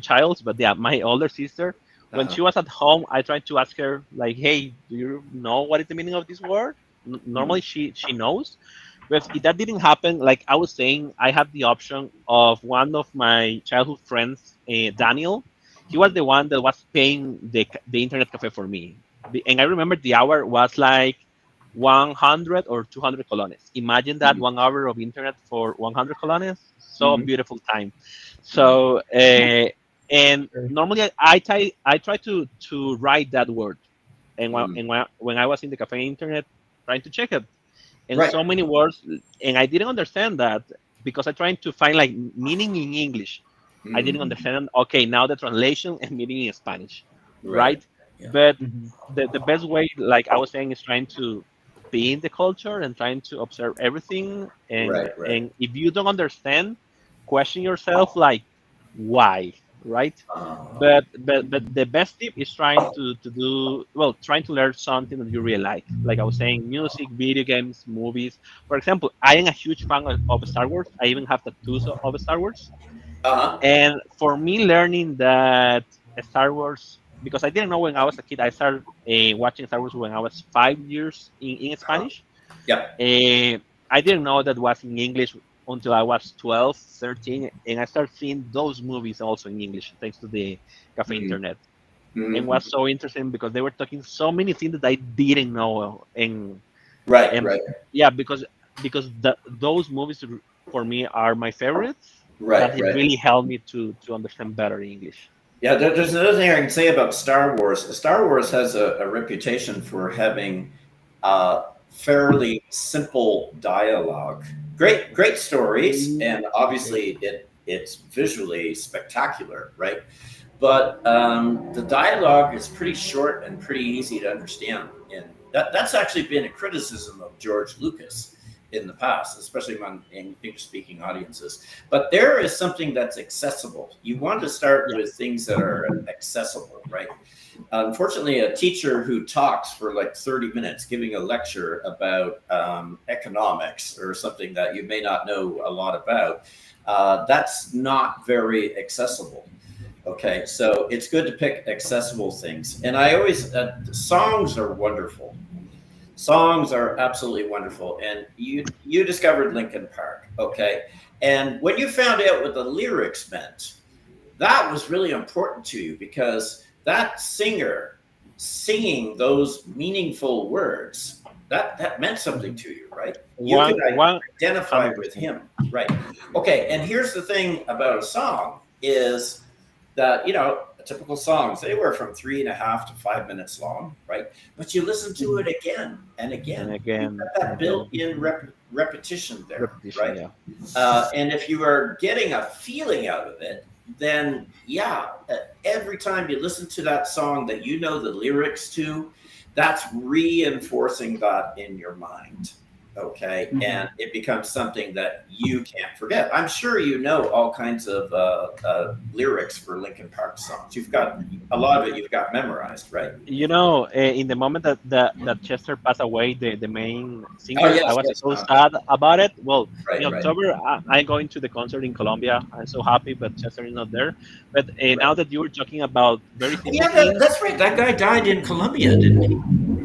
B: childs, but yeah, my older sister. When
A: Uh-huh.
B: she was at home, I tried to ask her like, "Hey, do you know what is the meaning of this word?"
A: Mhm.
B: Normally, she knows, but if that didn't happen, like I was saying, I had the option of one of my childhood friends, Daniel. He was the one that was paying the internet cafe for me, and I remember the hour was like 100 or 200 colones. Imagine that,
A: Mhm.
B: 1 hour of internet for 100 colones. So
A: Mhm.
B: beautiful time.
A: Mhm.
B: So and
C: Sure.
B: normally I try to write that word, and
A: Mhm.
B: when I was in the cafe internet trying to check it, and
A: Right.
B: so many words, and I didn't understand that because I tried to find like meaning in English. I didn't
A: Mhm.
B: understand. Okay, now the translation and meaning in Spanish,
A: Right.
B: right?
A: Yeah.
B: But
C: Hmm.
B: the best way, like I was saying, is trying to be in the culture and trying to observe everything. And
A: Right. Right.
B: and if you don't understand, question yourself like why, right?
A: Uh,
B: But the best tip is trying to learn something that you really like I was saying, music, video games, movies. For example, I am a huge fan of Star Wars. I even have tattoos of Star Wars.
A: uh-huh.
B: And for me, learning that Star Wars, because I didn't know when I was a kid, I started watching Star Wars when I was 5 years in
A: Uh-huh.
B: Spanish.
A: Yeah.
B: uh, I didn't know that was in English until I was 12, 13, and I started seeing those movies also in English thanks to the cafe
A: Mhm.
B: internet. And
A: Mhm.
B: was so interesting because they were talking so many things that I didn't know.
A: Right.
B: And
A: Right.
B: yeah, because those movies for me are my favorites. That
A: Right.
B: it
A: Right.
B: really helped me to understand better English.
A: Yeah, there's another thing I can say about Star Wars. Star Wars has a reputation for having fairly simple dialogue, great stories,
C: Mm,
A: and
C: okay.
A: obviously it's visually spectacular, right? But the dialogue is pretty short and pretty easy to understand, and that's actually been a criticism of George Lucas in the past, especially among English-speaking audiences. But there is something that's accessible. You want to start
B: Yeah.
A: with things that are accessible, right? Unfortunately, a teacher who talks for like 30 minutes giving a lecture about economics or something that you may not know a lot about, that's not very accessible. Okay, so it's good to pick accessible things. And I always, songs are wonderful. Songs are absolutely wonderful. And you discovered Linkin Park, okay? And when you found out what the lyrics meant, that was really important to you because that singer singing those meaningful words, that meant something
C: Hmm.
A: to you, right? You could
B: One
A: identify
B: hundred
A: with
B: percent.
A: him, right? Okay, and here's the thing about a song is that typical songs, they were from 3.5 to 5 minutes long, right? But you listen to
C: Hmm.
A: it again and
B: And
A: again. You've
B: again
A: got
B: and
A: that
B: again.
A: built-in repetition there,
B: Repetition.
A: right?
B: Yeah.
A: And if you are getting a feeling out of it, then yeah, every time you listen to that song that you know the lyrics to, that's reinforcing that in your mind. Okay.
C: Hmm.
A: And it becomes something that you can't forget. I'm sure you know all kinds of lyrics for Linkin Park songs. You've got a lot of it, you've got memorized, right?
B: In the moment that Chester passed away, the main
A: Oh,
B: singer, I
A: yes,
B: was
A: yes.
B: so sad about it. Well, in
A: Right, right,
B: October, I'm going to the concert in Colombia. I'm so happy, but Chester is not there. But
A: right.
B: now that you were talking about very
A: Oh,
B: simple
A: yeah,
B: things,
A: that's right. That guy died in Colombia, didn't he?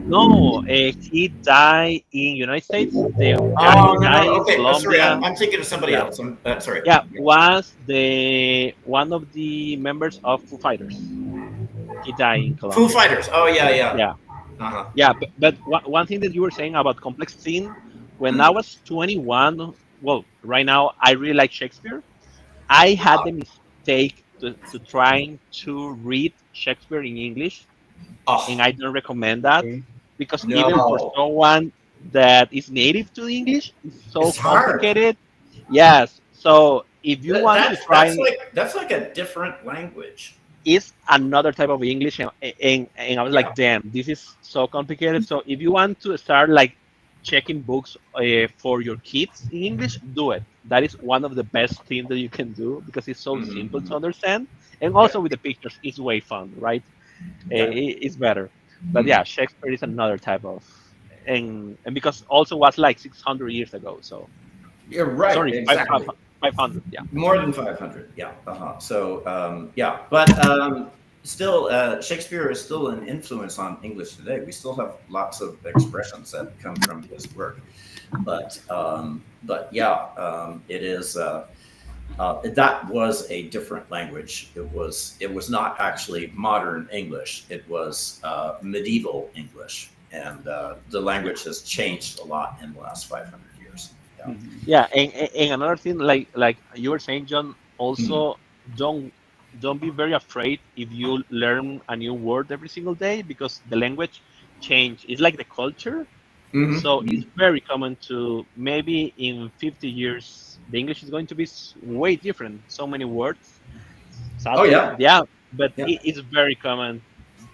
B: no, he died in United States. The guy
A: Oh,
B: who
A: no, no.
B: died in
A: Okay. Sorry.
B: Colombia,
A: I'm thinking of somebody
B: yeah,
A: else. Sorry.
B: yeah, was the one of the members of Foo Fighters. He died in
A: Foo
B: Colombia.
A: Fighters. Oh, yeah, yeah.
B: Yeah.
A: Uh-huh.
B: Yeah, but one thing that you were saying about complex scene, when I
A: Mm.
B: was 21, well, right now I really like Shakespeare. I had the mistake to trying to read Shakespeare in English, and
A: Oh,
B: I don't recommend that
C: Okay.
B: because even for
A: no.
B: someone that is native to English, it's so
A: It's hard.
B: complicated. Yes, so if you want to
A: That's
B: try,
A: like a different language.
B: is another type of English, and I was
A: Yeah.
B: like, damn, this is so complicated. So if you want to start like checking books for your kids in English, do it. That is one of the best things that you can do because it's so simple to
A: Mm-hmm.
B: understand, and
A: Yeah.
B: also with the pictures, it's way fun, right?
A: Yeah.
B: It's better. But
A: Mhm.
B: yeah, Shakespeare is another type of, and because also was like 600 years ago. So
A: You're right.
B: sorry,
A: Exactly.
B: 500. Yeah.
A: More than 500. Yeah. So, yeah. But still, Shakespeare is still an influence on English today. We still have lots of expressions that come from his work. But yeah, it is. That was a different language. It was not actually modern English. It was medieval English, and the language has changed a lot in the last 500 years. Yeah.
C: Mhm.
B: Yeah, and another thing, like you were saying, John,
A: Mhm.
B: also don't don't be very afraid if you learn a new word every single day because the language change is like the culture.
A: Mhm.
B: So it's
A: Mhm.
B: very common to maybe in 50 years the English is going to be way different. So many words,
A: Oh
B: sadly,
A: yeah,
B: yeah, but
A: yeah.
B: it's very common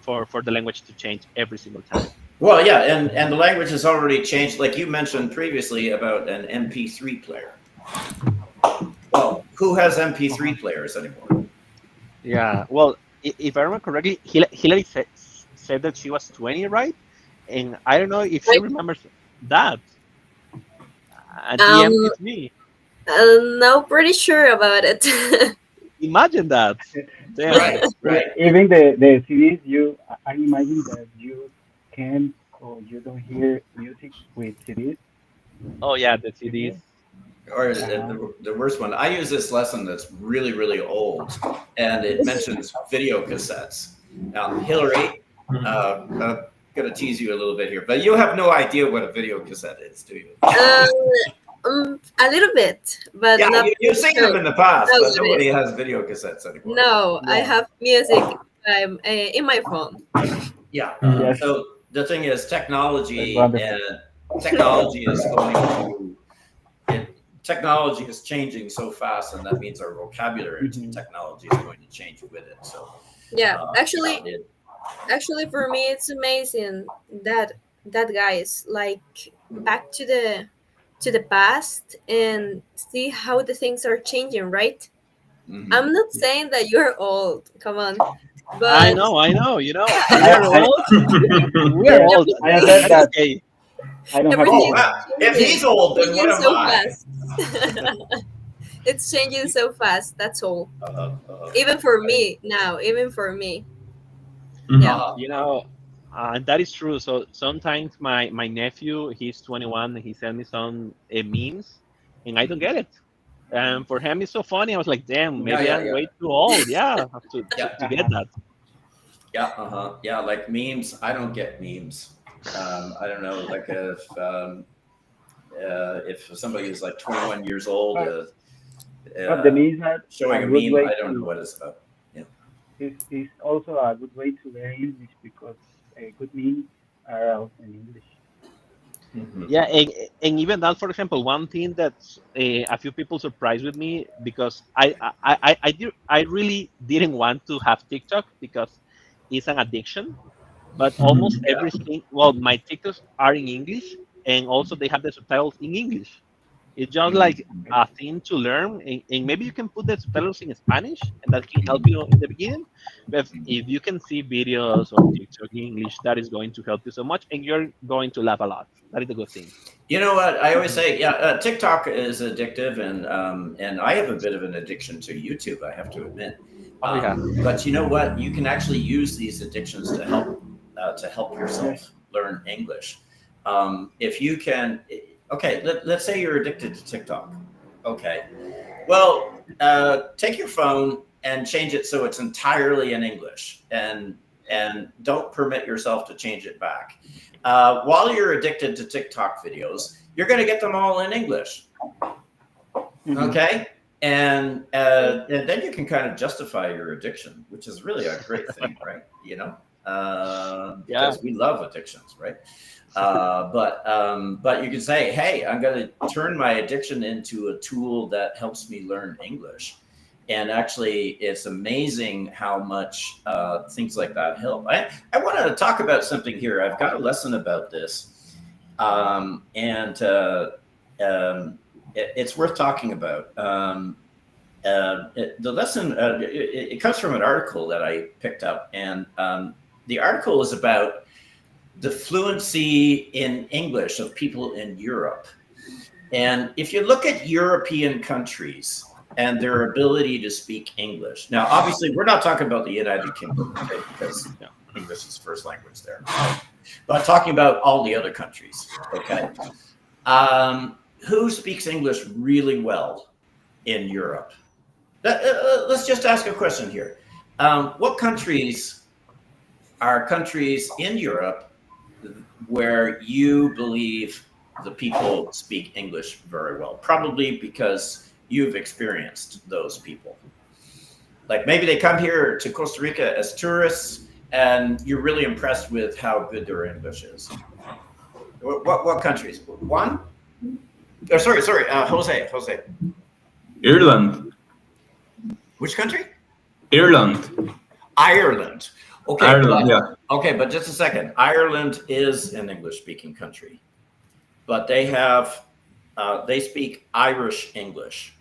B: for the language to change every single time.
A: Well, yeah, and the language has already changed. Like you mentioned previously about an MP3 player. Well, who has MP3
C: Uh-huh.
A: players anymore?
B: Yeah, well, if I remember correctly, Hillary said that she was 20, right? And I don't know if she
D: Right.
B: remembers that. The
D: Um,
B: MP3.
D: no, pretty sure about it.
B: Imagine that.
A: Right,
B: Damn.
A: right.
C: Even the CDs, I imagine that you can't or you don't hear music with CDs.
B: Oh yeah, the
C: You
B: CDs.
C: hear?
A: Or
C: Uh-huh.
A: the worst one. I use this lesson that's really, really old, and it mentions video cassettes. Now, Hillary, I'm going to tease you a little bit here, but you have no idea what a video cassette is, do you?
D: um, a little bit, but
A: Yeah,
D: not
A: you've
D: pretty
A: seen
D: sure
A: them in the past,
D: how
A: but
D: it is.
A: nobody has video cassettes anymore.
D: No, I
C: Yeah.
D: have music in my phone.
A: Yeah.
E: Mhm.
C: Yes.
A: So the thing is,
C: That's
A: technology
C: wonderful.
A: and technology is going to it. Technology is changing so fast, and that means our vocabulary to
C: Hmm.
A: technology is going to change with it. So,
D: Yeah,
A: yeah,
D: actually, actually, for me, it's amazing that guys like back to the past and see how the things are changing. Right?
A: mhm.
D: I'm not saying that you're old. Come on,
B: I
D: but
B: know, I know. You know, we
C: I
B: are
C: I
B: old. We are
C: yeah.
B: old.
C: I have
B: That
C: heard
B: is
C: that
B: okay.
C: I don't have
A: Oh,
D: everything's
C: the.
A: wow. If
D: changing.
A: he's
D: It's
A: old, then what
D: changing
A: am
D: so
A: I?
D: fast. It's changing so fast. That's all.
A: Uh,
D: Even for
A: I,
D: me now. Even for me. Yeah.
E: Mhm.
B: You know, that is true. So sometimes my nephew, he's 21, and he sent me some memes, and I don't get it. And for him, it's so funny. I was like, damn,
A: yeah,
B: maybe
A: yeah,
B: I'm
A: yeah,
B: way too old. Yeah,
A: yeah,
B: to get that.
A: yeah, yeah. Like memes, I don't get memes. I don't know, like if somebody is like 21 years old,
C: But but the
A: uh,
C: means are
A: showing
C: a
A: a
C: good
A: meme,
C: way
A: I don't know
C: to
A: what it's about. Yeah.
C: is also a good way to learn English because good means are also in English.
A: Hmm.
B: Yeah, and even that, for example, one thing that a few people surprised with me because I really didn't want to have TikTok because it's an addiction. But almost
E: Mhm.
A: Yeah.
B: everything, well, my TikToks are in English, and also they have the subtitles in English. It's just
A: Mhm.
B: like
C: Okay.
B: a thing to learn, and maybe you can put the subtitles in Spanish, and that can help you in the beginning. But if you can see videos of TikTok in English, that is going to help you so much, and you're going to laugh a lot. That is a good thing.
A: You know what? I always
C: Hmm.
A: say, yeah, TikTok is addictive, and I have a bit of an addiction to YouTube. I have to admit.
B: Oh yeah.
A: But you know what? You can actually use these addictions to help
C: Yes.
A: yourself learn English. If you can, okay, let's say you're addicted to TikTok. Okay, well, take your phone and change it so it's entirely in English, and don't permit yourself to change it back. While you're addicted to TikTok videos, you're going to get them all in English.
C: Hmm.
A: Okay. And then you can kind of justify your addiction, which is really a great thing, right?
B: Yeah.
A: Because we love addictions, right? But you can say, hey, I'm going to turn my addiction into a tool that helps me learn English, And actually, it's amazing how much things like that help. I want to talk about something here. I've got a lesson about this, and it's worth talking about. The lesson it comes from an article that I picked up, and the article is about the fluency in English of people in Europe. And if you look at European countries and their ability to speak English, now obviously we're not talking about the United Kingdom, okay, because English is first language there, but talking about all the other countries, okay. Who speaks English really well in Europe? Let's just ask a question here. What countries are countries in Europe where you believe the people speak English very well? Probably because you've experienced those people. Like maybe they come here to Costa Rica as tourists and you're really impressed with how good their English is. What countries? One? Oh, sorry, Jose.
E: Ireland.
A: Which country?
E: Ireland.
A: Ireland. Okay.
E: Ireland, yeah.
A: Okay, but just a second. Ireland is an English-speaking country, but they speak Irish English.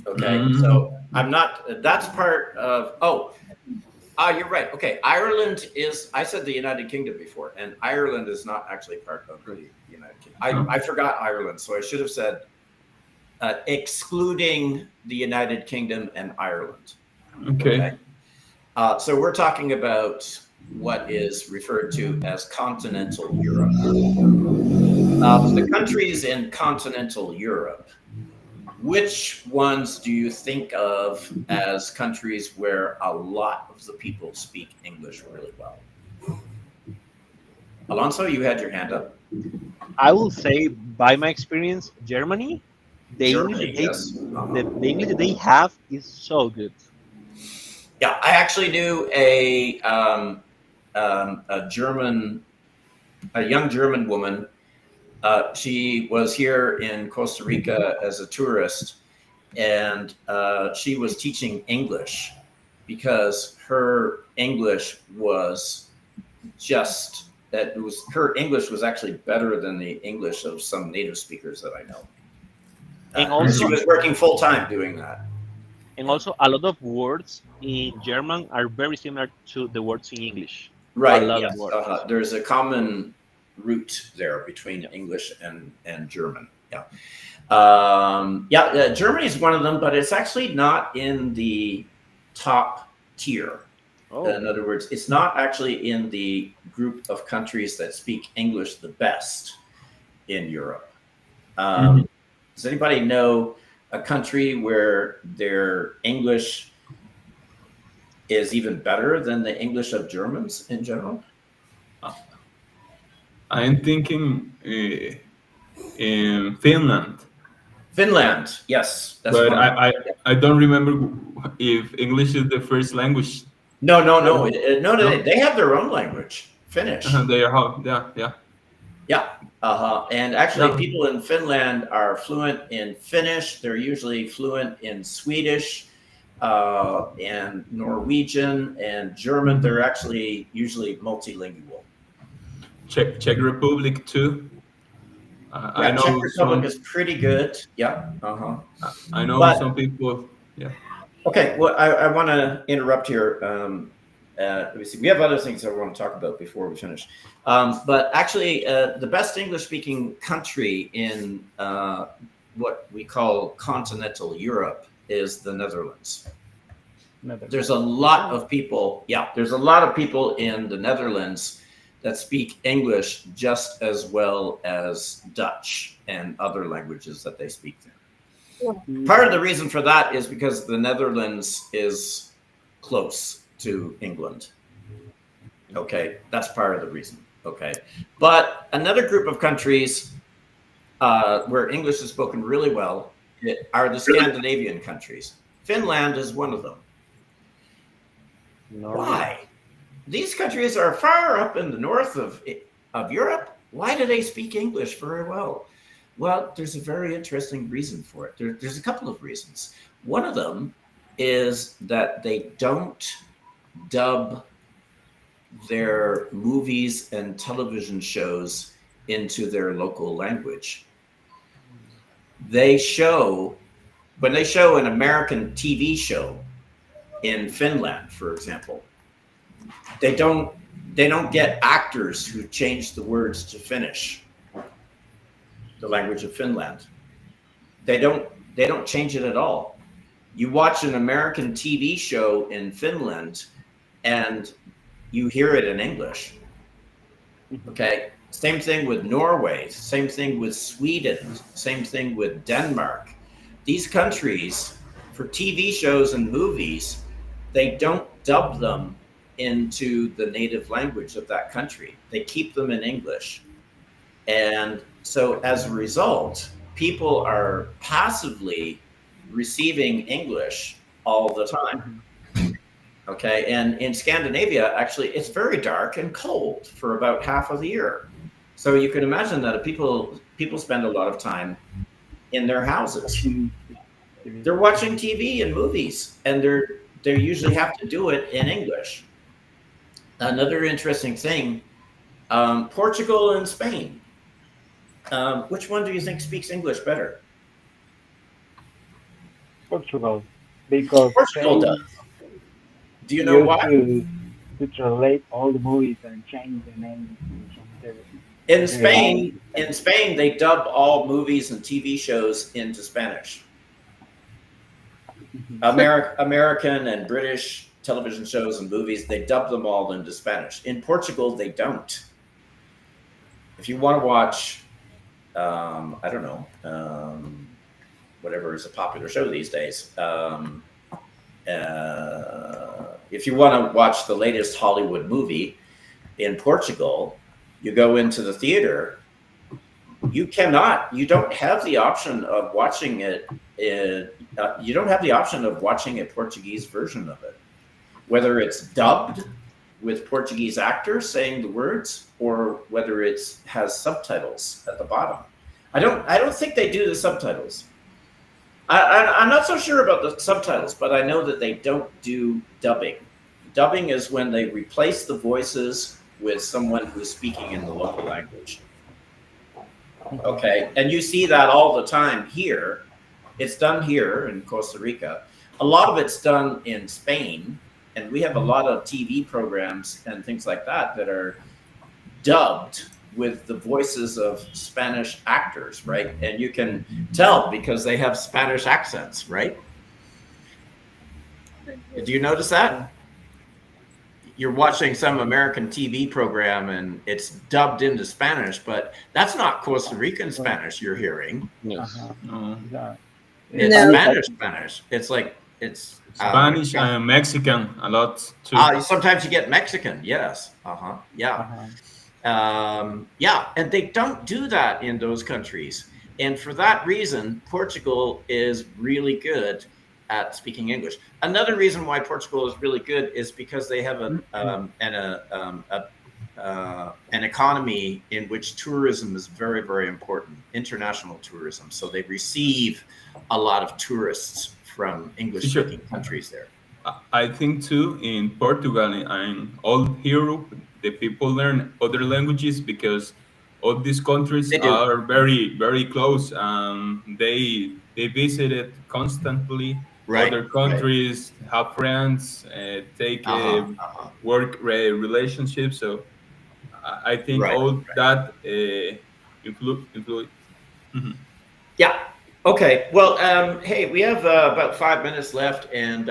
A: Okay, so I'm not. That's part of. You're right. Okay, Ireland is. I said the United Kingdom before, and Ireland is not actually part of the United Kingdom. I forgot Ireland, so I should have said excluding the United Kingdom and Ireland.
E: Okay.
A: So we're talking about what is referred to as continental Europe. The countries in continental Europe, which ones do you think of as countries where a lot of the people speak English really well? Alonso, you had your hand up.
B: I will say, by my experience, Germany, the
A: Germany,
B: English
A: yes.
B: the English that they have is so good.
A: Yeah, I actually knew a young German woman. She was here in Costa Rica as a tourist, and she was teaching English because her English was her English was actually better than the English of some native speakers that I know.
B: And also,
A: she was working full time doing that.
B: And also, a lot of words in German are very similar to the words in English.
A: Right.
B: A lot
A: Yes.
B: of words.
A: There's a common root there between English and German. Yeah. Germany is one of them, but it's actually not in the top tier.
B: Oh.
A: In other words, it's not actually in the group of countries that speak English the best in Europe. Does anybody know a country where their English is even better than the English of Germans in general?
E: I'm thinking in Finland.
A: Finland, yes. That's
E: But
A: one.
E: I don't remember if English is the first language.
A: No. They have their own language, Finnish.
E: They are, yeah.
A: Yeah. And actually, people in Finland are fluent in Finnish. They're usually fluent in Swedish and Norwegian and German. They're actually usually multilingual.
E: Czech Republic too. I know
A: Czech Republic is pretty good. Yeah.
E: I know some people. Yeah.
A: Okay. Well, I want to interrupt here. Let me see. We have other things I want to talk about before we finish. But actually, the best English-speaking country in what we call continental Europe is the Netherlands. There's a lot of people. Yeah, there's a lot of people in the Netherlands that speak English just as well as Dutch and other languages that they speak there. Part of the reason for that is because the Netherlands is close to England. Okay, that's part of the reason. Okay, but another group of countries where English is spoken really well are the Scandinavian countries. Finland is one of them. Why? These countries are far up in the north of Europe. Why do they speak English very well? Well, there's a very interesting reason for it. There's a couple of reasons. One of them is that they don't dub their movies and television shows into their local language. They show, when they show an American TV show in Finland, for example, they don't they don't get actors who change the words to Finnish, the language of Finland. They don't they don't change it at all. You watch an American TV show in Finland and you hear it in English.
C: Mhm.
A: Okay. Same thing with Norway, same thing with Sweden, same thing with Denmark. These countries, for TV shows and movies, they don't dub them into the native language of that country. They keep them in English. And so as a result, people are passively receiving English all the time.
C: Mhm.
A: Okay. And in Scandinavia, actually, it's very dark and cold for about half of the year. So you can imagine that if people spend a lot of time in their houses.
C: Watching TV.
A: They're watching
C: Mhm.
A: TV and movies, and they usually have to do it in English. Another interesting thing, Portugal and Spain. Which one do you think speaks English better?
C: Portugal, because
A: Portugal does.
C: Spain
A: Do you know
C: used
A: why?
C: to translate all the movies and change the names from
A: In
C: their language.
A: Spain, they dub all movies and TV shows into Spanish.
C: Mhm.
A: American and British television shows and movies, they dub them all into Spanish. In Portugal, they don't. If you want to watch, I don't know, whatever is a popular show these days, if you want to watch the latest Hollywood movie in Portugal, you go into the theater. You don't have the option of watching it. You don't have the option of watching a Portuguese version of it, whether it's dubbed with Portuguese actors saying the words or whether it has subtitles at the bottom. I don't think they do the subtitles. I'm not so sure about the subtitles, but I know that they don't do dubbing. Dubbing is when they replace the voices with someone who's speaking in the local language.
C: Mhm.
A: Okay. And you see that all the time here. It's done here in Costa Rica. A lot of it's done in Spain. And we have a lot of TV programs and things like that that are dubbed with the voices of Spanish actors, right? And you can tell because they have Spanish accents, right? Do you notice
C: Yeah.
A: that? You're watching some American TV program and it's dubbed into Spanish, but that's not Costa Rican
C: Well,
A: Spanish you're hearing.
B: Yes.
C: uh-huh.
E: No.
C: Yeah.
A: It's
D: No.
C: Spanish
A: Spanish
C: accent.
A: Spanish. It's like it's
E: Spanish and Mexican a lot too.
A: sometimes you get Mexican. Yes. Uh-huh. Yeah.
C: Uh-huh.
A: Yeah, and they don't do that in those countries. And for that reason, Portugal is really good at speaking English. Another reason why Portugal is really good is because they have an economy in which tourism is very, very important, international tourism. So they receive a lot of tourists from English
E: Teacher,
A: speaking countries there.
E: I think too in Portugal and all Europe, the people learn other languages because all these countries
A: They do.
E: are very close. They visit it constantly.
A: Right,
E: Other
A: right.
E: countries have friends, take
A: Uh huh. Uh huh.
E: work relationships. So I think
A: Right.
E: all that influence.
A: Yeah. Okay. Well, hey, we have about 5 minutes left, and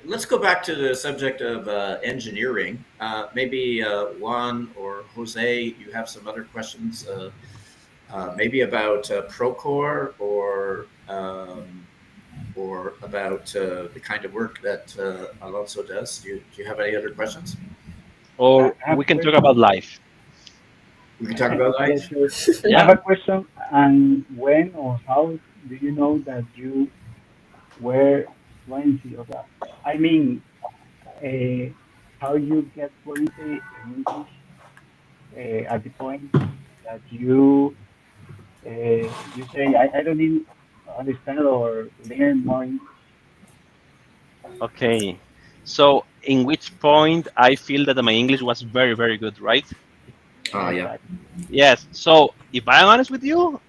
A: let's go back to the subject of engineering. Maybe Juan or Jose, you have some other questions, maybe about Procore or about the kind of work that Alonso does. Do you have any other questions?
C: I
B: Or
C: have
B: we
C: a
B: can talk
C: question.
B: about life.
A: We can talk about
C: Yeah,
A: life.
C: sure. I have
B: Yeah.
C: a question. And when or how do you know that you were fluency of that? I mean, uh, how you get fluency in English at the point that you say, I don't need to understand or learn more English.
B: Okay. So, in which point I feel that my English was very, very good, right?
A: Oh, yeah.
C: Exactly.
B: Yes. So, if I'm honest with you,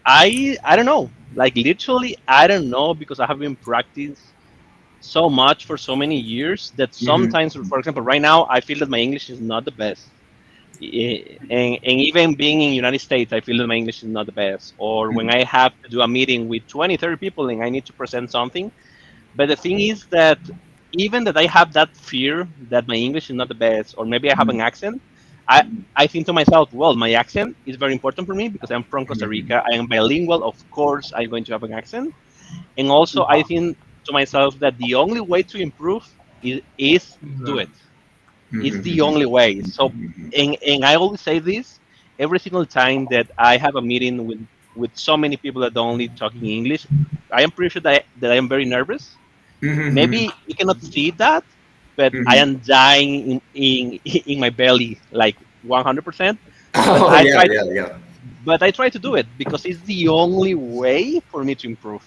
B: I don't know. Like literally, I don't know because I have been practiced so much for so many years that
A: Hmm.
B: sometimes, for example, right now I feel that my English is not the best. And even being in United States, I feel that my English is not the best. Or when I have to do a meeting with 20, 30 people and I need to present something, but the thing is that even that I have that fear that my English is not the best, or maybe I have an accent, I I think to myself, well, my accent is very important for me because I'm from Costa Rica. I am bilingual. Of course, I'm going to have an accent. And also, I think to myself that the only way to improve is do it. It's the only way. So, and I always say this every single time that I have a meeting with so many people that only talking English. I am pretty sure that I am very nervous.
A: Hmm.
B: Maybe you cannot see that, but I
A: Hmm.
B: am dying in in my belly like 100%. But
A: Oh,
B: I
A: yeah,
B: try
A: yeah, yeah.
B: but I try to do it because it's the only way for me to improve.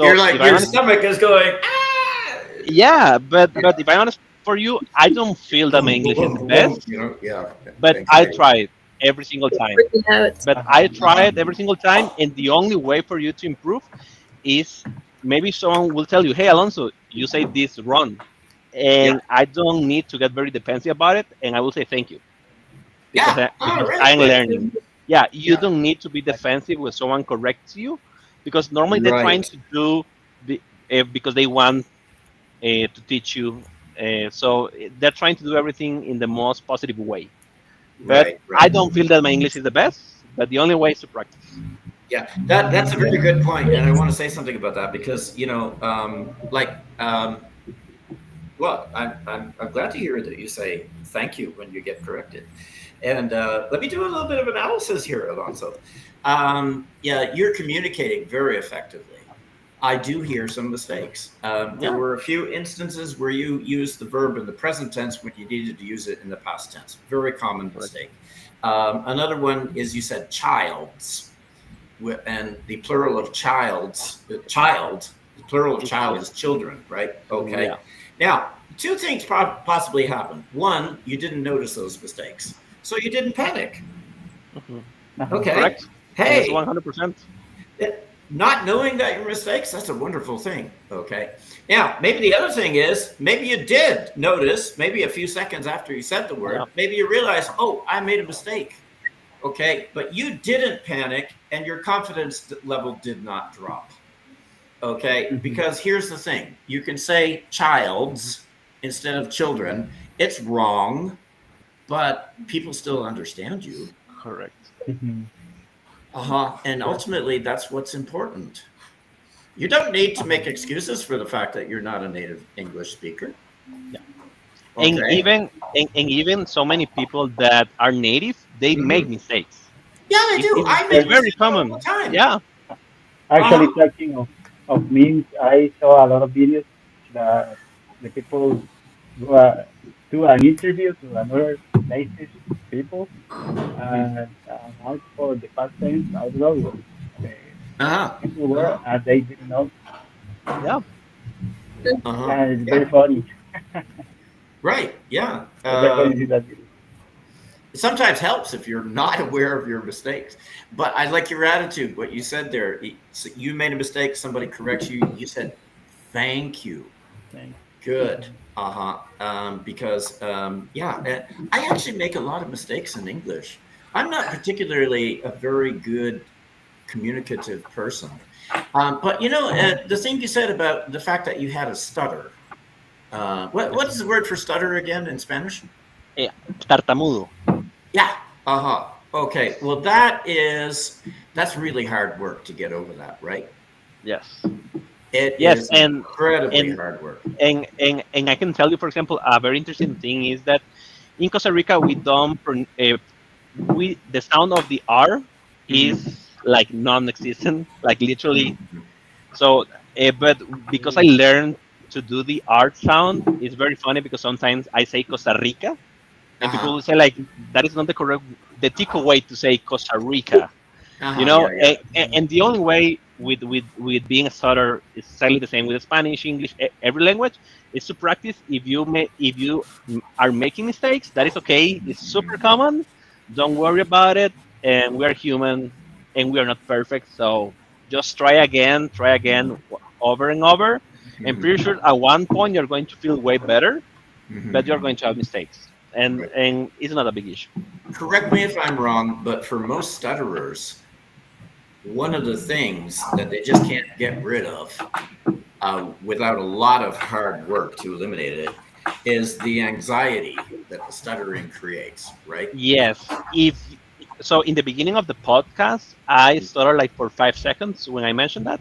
A: You're
B: So if
A: like,
B: I
A: your
B: honest,
A: stomach is going, ah!
B: yeah, but if I honest for you, I don't feel that my
A: Boom, boom,
B: English is
A: boom,
B: the
A: boom, boom,
B: best,
A: you know, yeah,
B: but I
A: anxiety.
B: try it every single time.
D: Working out.
B: But
C: Uh-huh.
B: I try
A: Uh-huh.
B: it every single time, and the only way for you to improve is maybe someone will tell you, "Hey, Alonso, you say this wrong,"
A: Yeah,
B: and I don't need to get very defensive about it, and I will say thank you
A: yeah, all
B: because
A: right,
B: I'm
A: right,
B: learning. Yeah, you
A: yeah,
B: don't need to be defensive when someone corrects you, because normally they're trying
A: right,
B: to do the because they want to teach you. So they're trying to do everything in the most positive way. But
A: right,
B: I
A: right.
B: don't feel that my English is the best. But the only way is to practice.
A: Yeah, that's a very good point, and I want to say something about that because like, well, I'm glad to hear that you say thank you when you get corrected. And let me do a little bit of analysis here, Alonso. Yeah, you're communicating very effectively. I do hear some mistakes. There
B: Yeah,
A: were a few instances where you used the verb in the present tense when you needed to use it in the past tense. Very common
B: correct.
A: mistake. Another one is you said childs, and the plural of childs, child, the plural of
B: It's
A: child
B: chill.
A: is children, right? Okay.
B: Yeah.
A: Now, two things possibly happened. One, you didn't notice those mistakes, so you didn't panic.
B: Hmm.
C: Uh-huh.
A: Okay.
B: Correct. Yes,
A: Hey,
B: 100%.
A: not knowing that your mistakes, that's a wonderful thing. Okay. Now, maybe the other thing is maybe you did notice, maybe a few seconds after you said the
B: Yeah,
A: word, maybe you realize, oh, I made a mistake. Okay. But you didn't panic and your confidence level did not drop. Okay.
C: Mm-hmm.
A: Because here's the thing, you can say childs instead of children. It's wrong, but people still understand you.
B: correct.
C: Mm-hmm.
A: Uh-huh. And ultimately, that's what's important. You don't need to
C: Uh-huh.
A: make excuses for the fact that you're not a native English speaker.
B: Yeah. And
A: Okay.
B: even so many people that are native, they make
A: Hmm.
B: mistakes.
A: Yeah, they do. I
B: It's
A: make
C: Yes.
B: very
A: mistakes all the
B: common.
A: time.
B: Yeah.
C: Actually,
A: Uh-huh.
C: talking of memes, I saw a lot of videos that the people go do an interview to another native people, and now for the past tense, I don't know what the
A: Uh-huh.
C: people were,
A: Uh-huh.
C: and they didn't know.
B: Yeah.
A: Uh-huh.
C: And it's very
A: Yeah.
C: funny.
A: Right. Yeah.
C: It's very funny to see that video.
A: It sometimes helps if you're not aware of your mistakes. But I like your attitude, what you said there. So you made a mistake, somebody corrects you. You said, thank you.
C: Thanks.
A: Good.
C: Mhm.
A: Uh-huh. Because yeah, I actually make a lot of mistakes in English. I'm not particularly a very good communicative person. But the thing you said about the fact that you had a stutter. What is the word for stutter again in Spanish?
B: Yeah. Tartamudo.
A: Yeah. Uh-huh. Okay. Well, that's really hard work to get over that, right?
B: Yes.
A: It
B: Yes.
A: is
B: And
A: incredibly
B: and
A: hard work.
B: and I can tell you, for example, a very interesting thing is that in Costa Rica we don't we the sound of the R
A: Hmm.
B: is like non-existent, like literally.
A: Hmm.
B: So, but because I learned to do the R sound, it's very funny because sometimes I say Costa Rica, and people
A: Uh-huh.
B: will say like that is not the correct, the Tico way to say Costa Rica.
A: Uh-huh. Yeah. Yeah.
B: And the only way. with being a stutter is exactly the same with Spanish, English, every language. Is to practice. If you are making mistakes, that is okay. It's super common. Don't worry about it. And we are human, and we are not perfect. So just try again, over and over. And
A: Mhm.
B: pretty sure at one point you're going to feel way better, but you're
A: Mhm.
B: going to have mistakes, and
A: Right.
B: it's not a big issue.
A: Correct me if I'm wrong, but for most stutterers, one of the things that they just can't get rid of without a lot of hard work to eliminate it is the anxiety that the stuttering creates, right?
B: Yes. If so, in the beginning of the podcast, I stuttered like for 5 seconds when I mentioned that,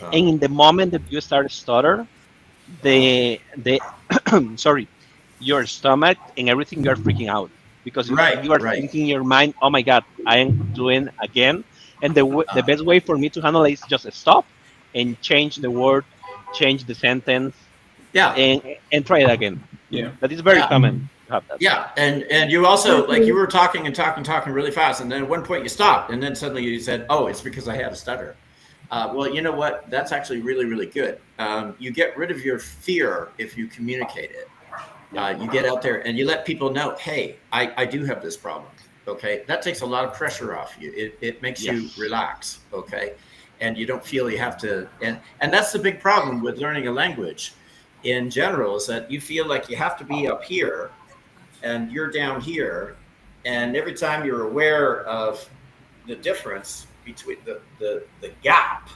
A: Uh,
B: and in the moment that you start to stutter, the sorry, your stomach and everything, you are freaking out because
A: right,
B: you are
A: right.
B: thinking in your mind, oh my god, I am doing again. And the
A: Uh,
B: best way for me to handle it is just stop and change the word, change the sentence,
A: yeah,
B: and try it again.
E: Yeah.
B: That is very
A: yeah.
B: common to have that.
A: Yeah, and you also like you
D: Mhm.
A: were talking and talking really fast, and then at one point you stopped, and then suddenly you said, "Oh, it's because I had a stutter." Well, you know what? That's actually really good. You get rid of your fear if you communicate it.
B: Yeah.
A: You get out there and you let people know, "Hey, I do have this problem." Okay, that takes a lot of pressure off you. It makes you
B: Yes.
A: relax. Okay, and you don't feel you have to. And that's the big problem with learning a language in general is that you feel like you have to be up here and you're down here, and every time you're aware of the difference between the gap,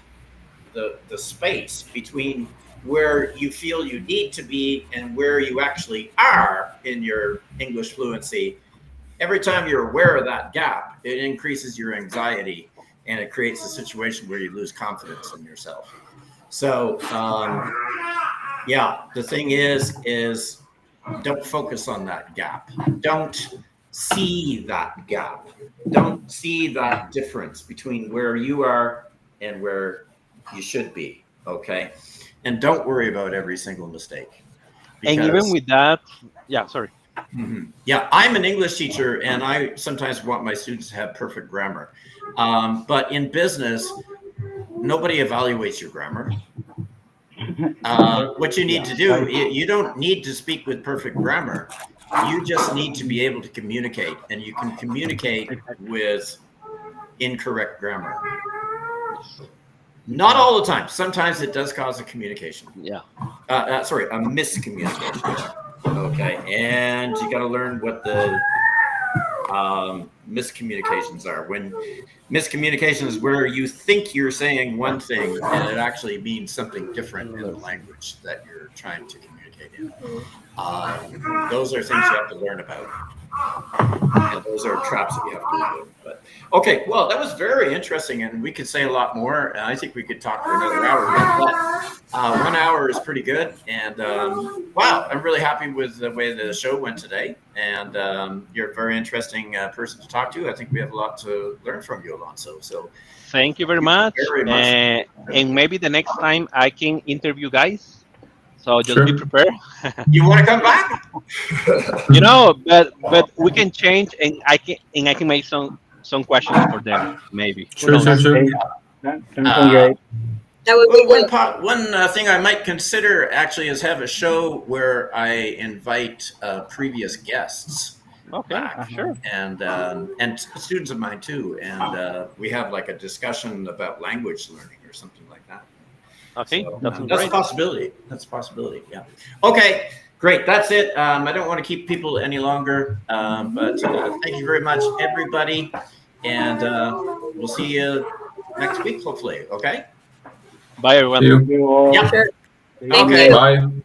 A: the space between where you feel you need to be and where you actually are in your English fluency, every time you're aware of that gap, it increases your anxiety and it creates a situation where you lose confidence in yourself. So yeah, the thing is don't focus on that gap. Don't see that gap. Don't see that difference between where you are and where you should be. Okay. And don't worry about every single mistake
B: And even
A: because,
B: with that, yeah, sorry.
A: yeah, I'm an English teacher and I sometimes want my students to have perfect grammar. But in business, nobody evaluates your grammar. What you need
C: Yeah,
A: to do,
C: right.
A: you don't need to speak with perfect grammar. You just need to be able to communicate, and you can communicate
C: Exactly.
A: with incorrect grammar.
B: Yes.
A: Not all the time. Sometimes it does cause a communication.
B: Yeah.
A: Sorry, a miscommunication. Okay, and you got to learn what the miscommunications are. When miscommunication is where you think you're saying one thing and it actually means something different in the
B: Another thing.
A: language that you're trying to communicate in.
D: Mhm.
A: Those are things you have to learn about. And
B: Yes.
A: those are traps that you have to avoid. But okay, well, that was very interesting, and we could say a lot more. I think we could talk for another hour here, but 1 hour is pretty good. And wow, I'm really happy with the way the show went today. And you're a very interesting person to talk to. I think we have a lot to learn from you, Alonso. So
B: Thank you very
A: thank you
B: much.
A: very much.
B: And maybe the next time I can interview guys. So just be
E: Sure.
B: prepared.
A: You want to come back?
B: But we can change, and I can make some questions for them. Maybe, who
E: Sure, sure,
B: knows?
E: sure.
C: Okay, that sounds
A: Uh,
C: great.
D: That would be
A: Well,
D: good.
A: one thing I might consider actually is have a show where I invite previous guests
B: Okay,
A: back
C: Uh-huh.
B: sure.
A: and students of mine too, and we have like a discussion about language learning or something like that.
B: Okay,
A: So
B: that sounds
A: that's a
B: great.
A: possibility. That's a possibility. Yeah. Okay. Great. That's it. I don't want to keep people any longer, but thank you very much, everybody, and we'll see you next week, hopefully. Okay.
B: Bye,
E: See
B: everyone.
C: Thank
E: you.
C: you all.
A: Yep.
D: Sure.
C: See
D: Thank
A: Okay.
C: you.
D: you.
E: Bye.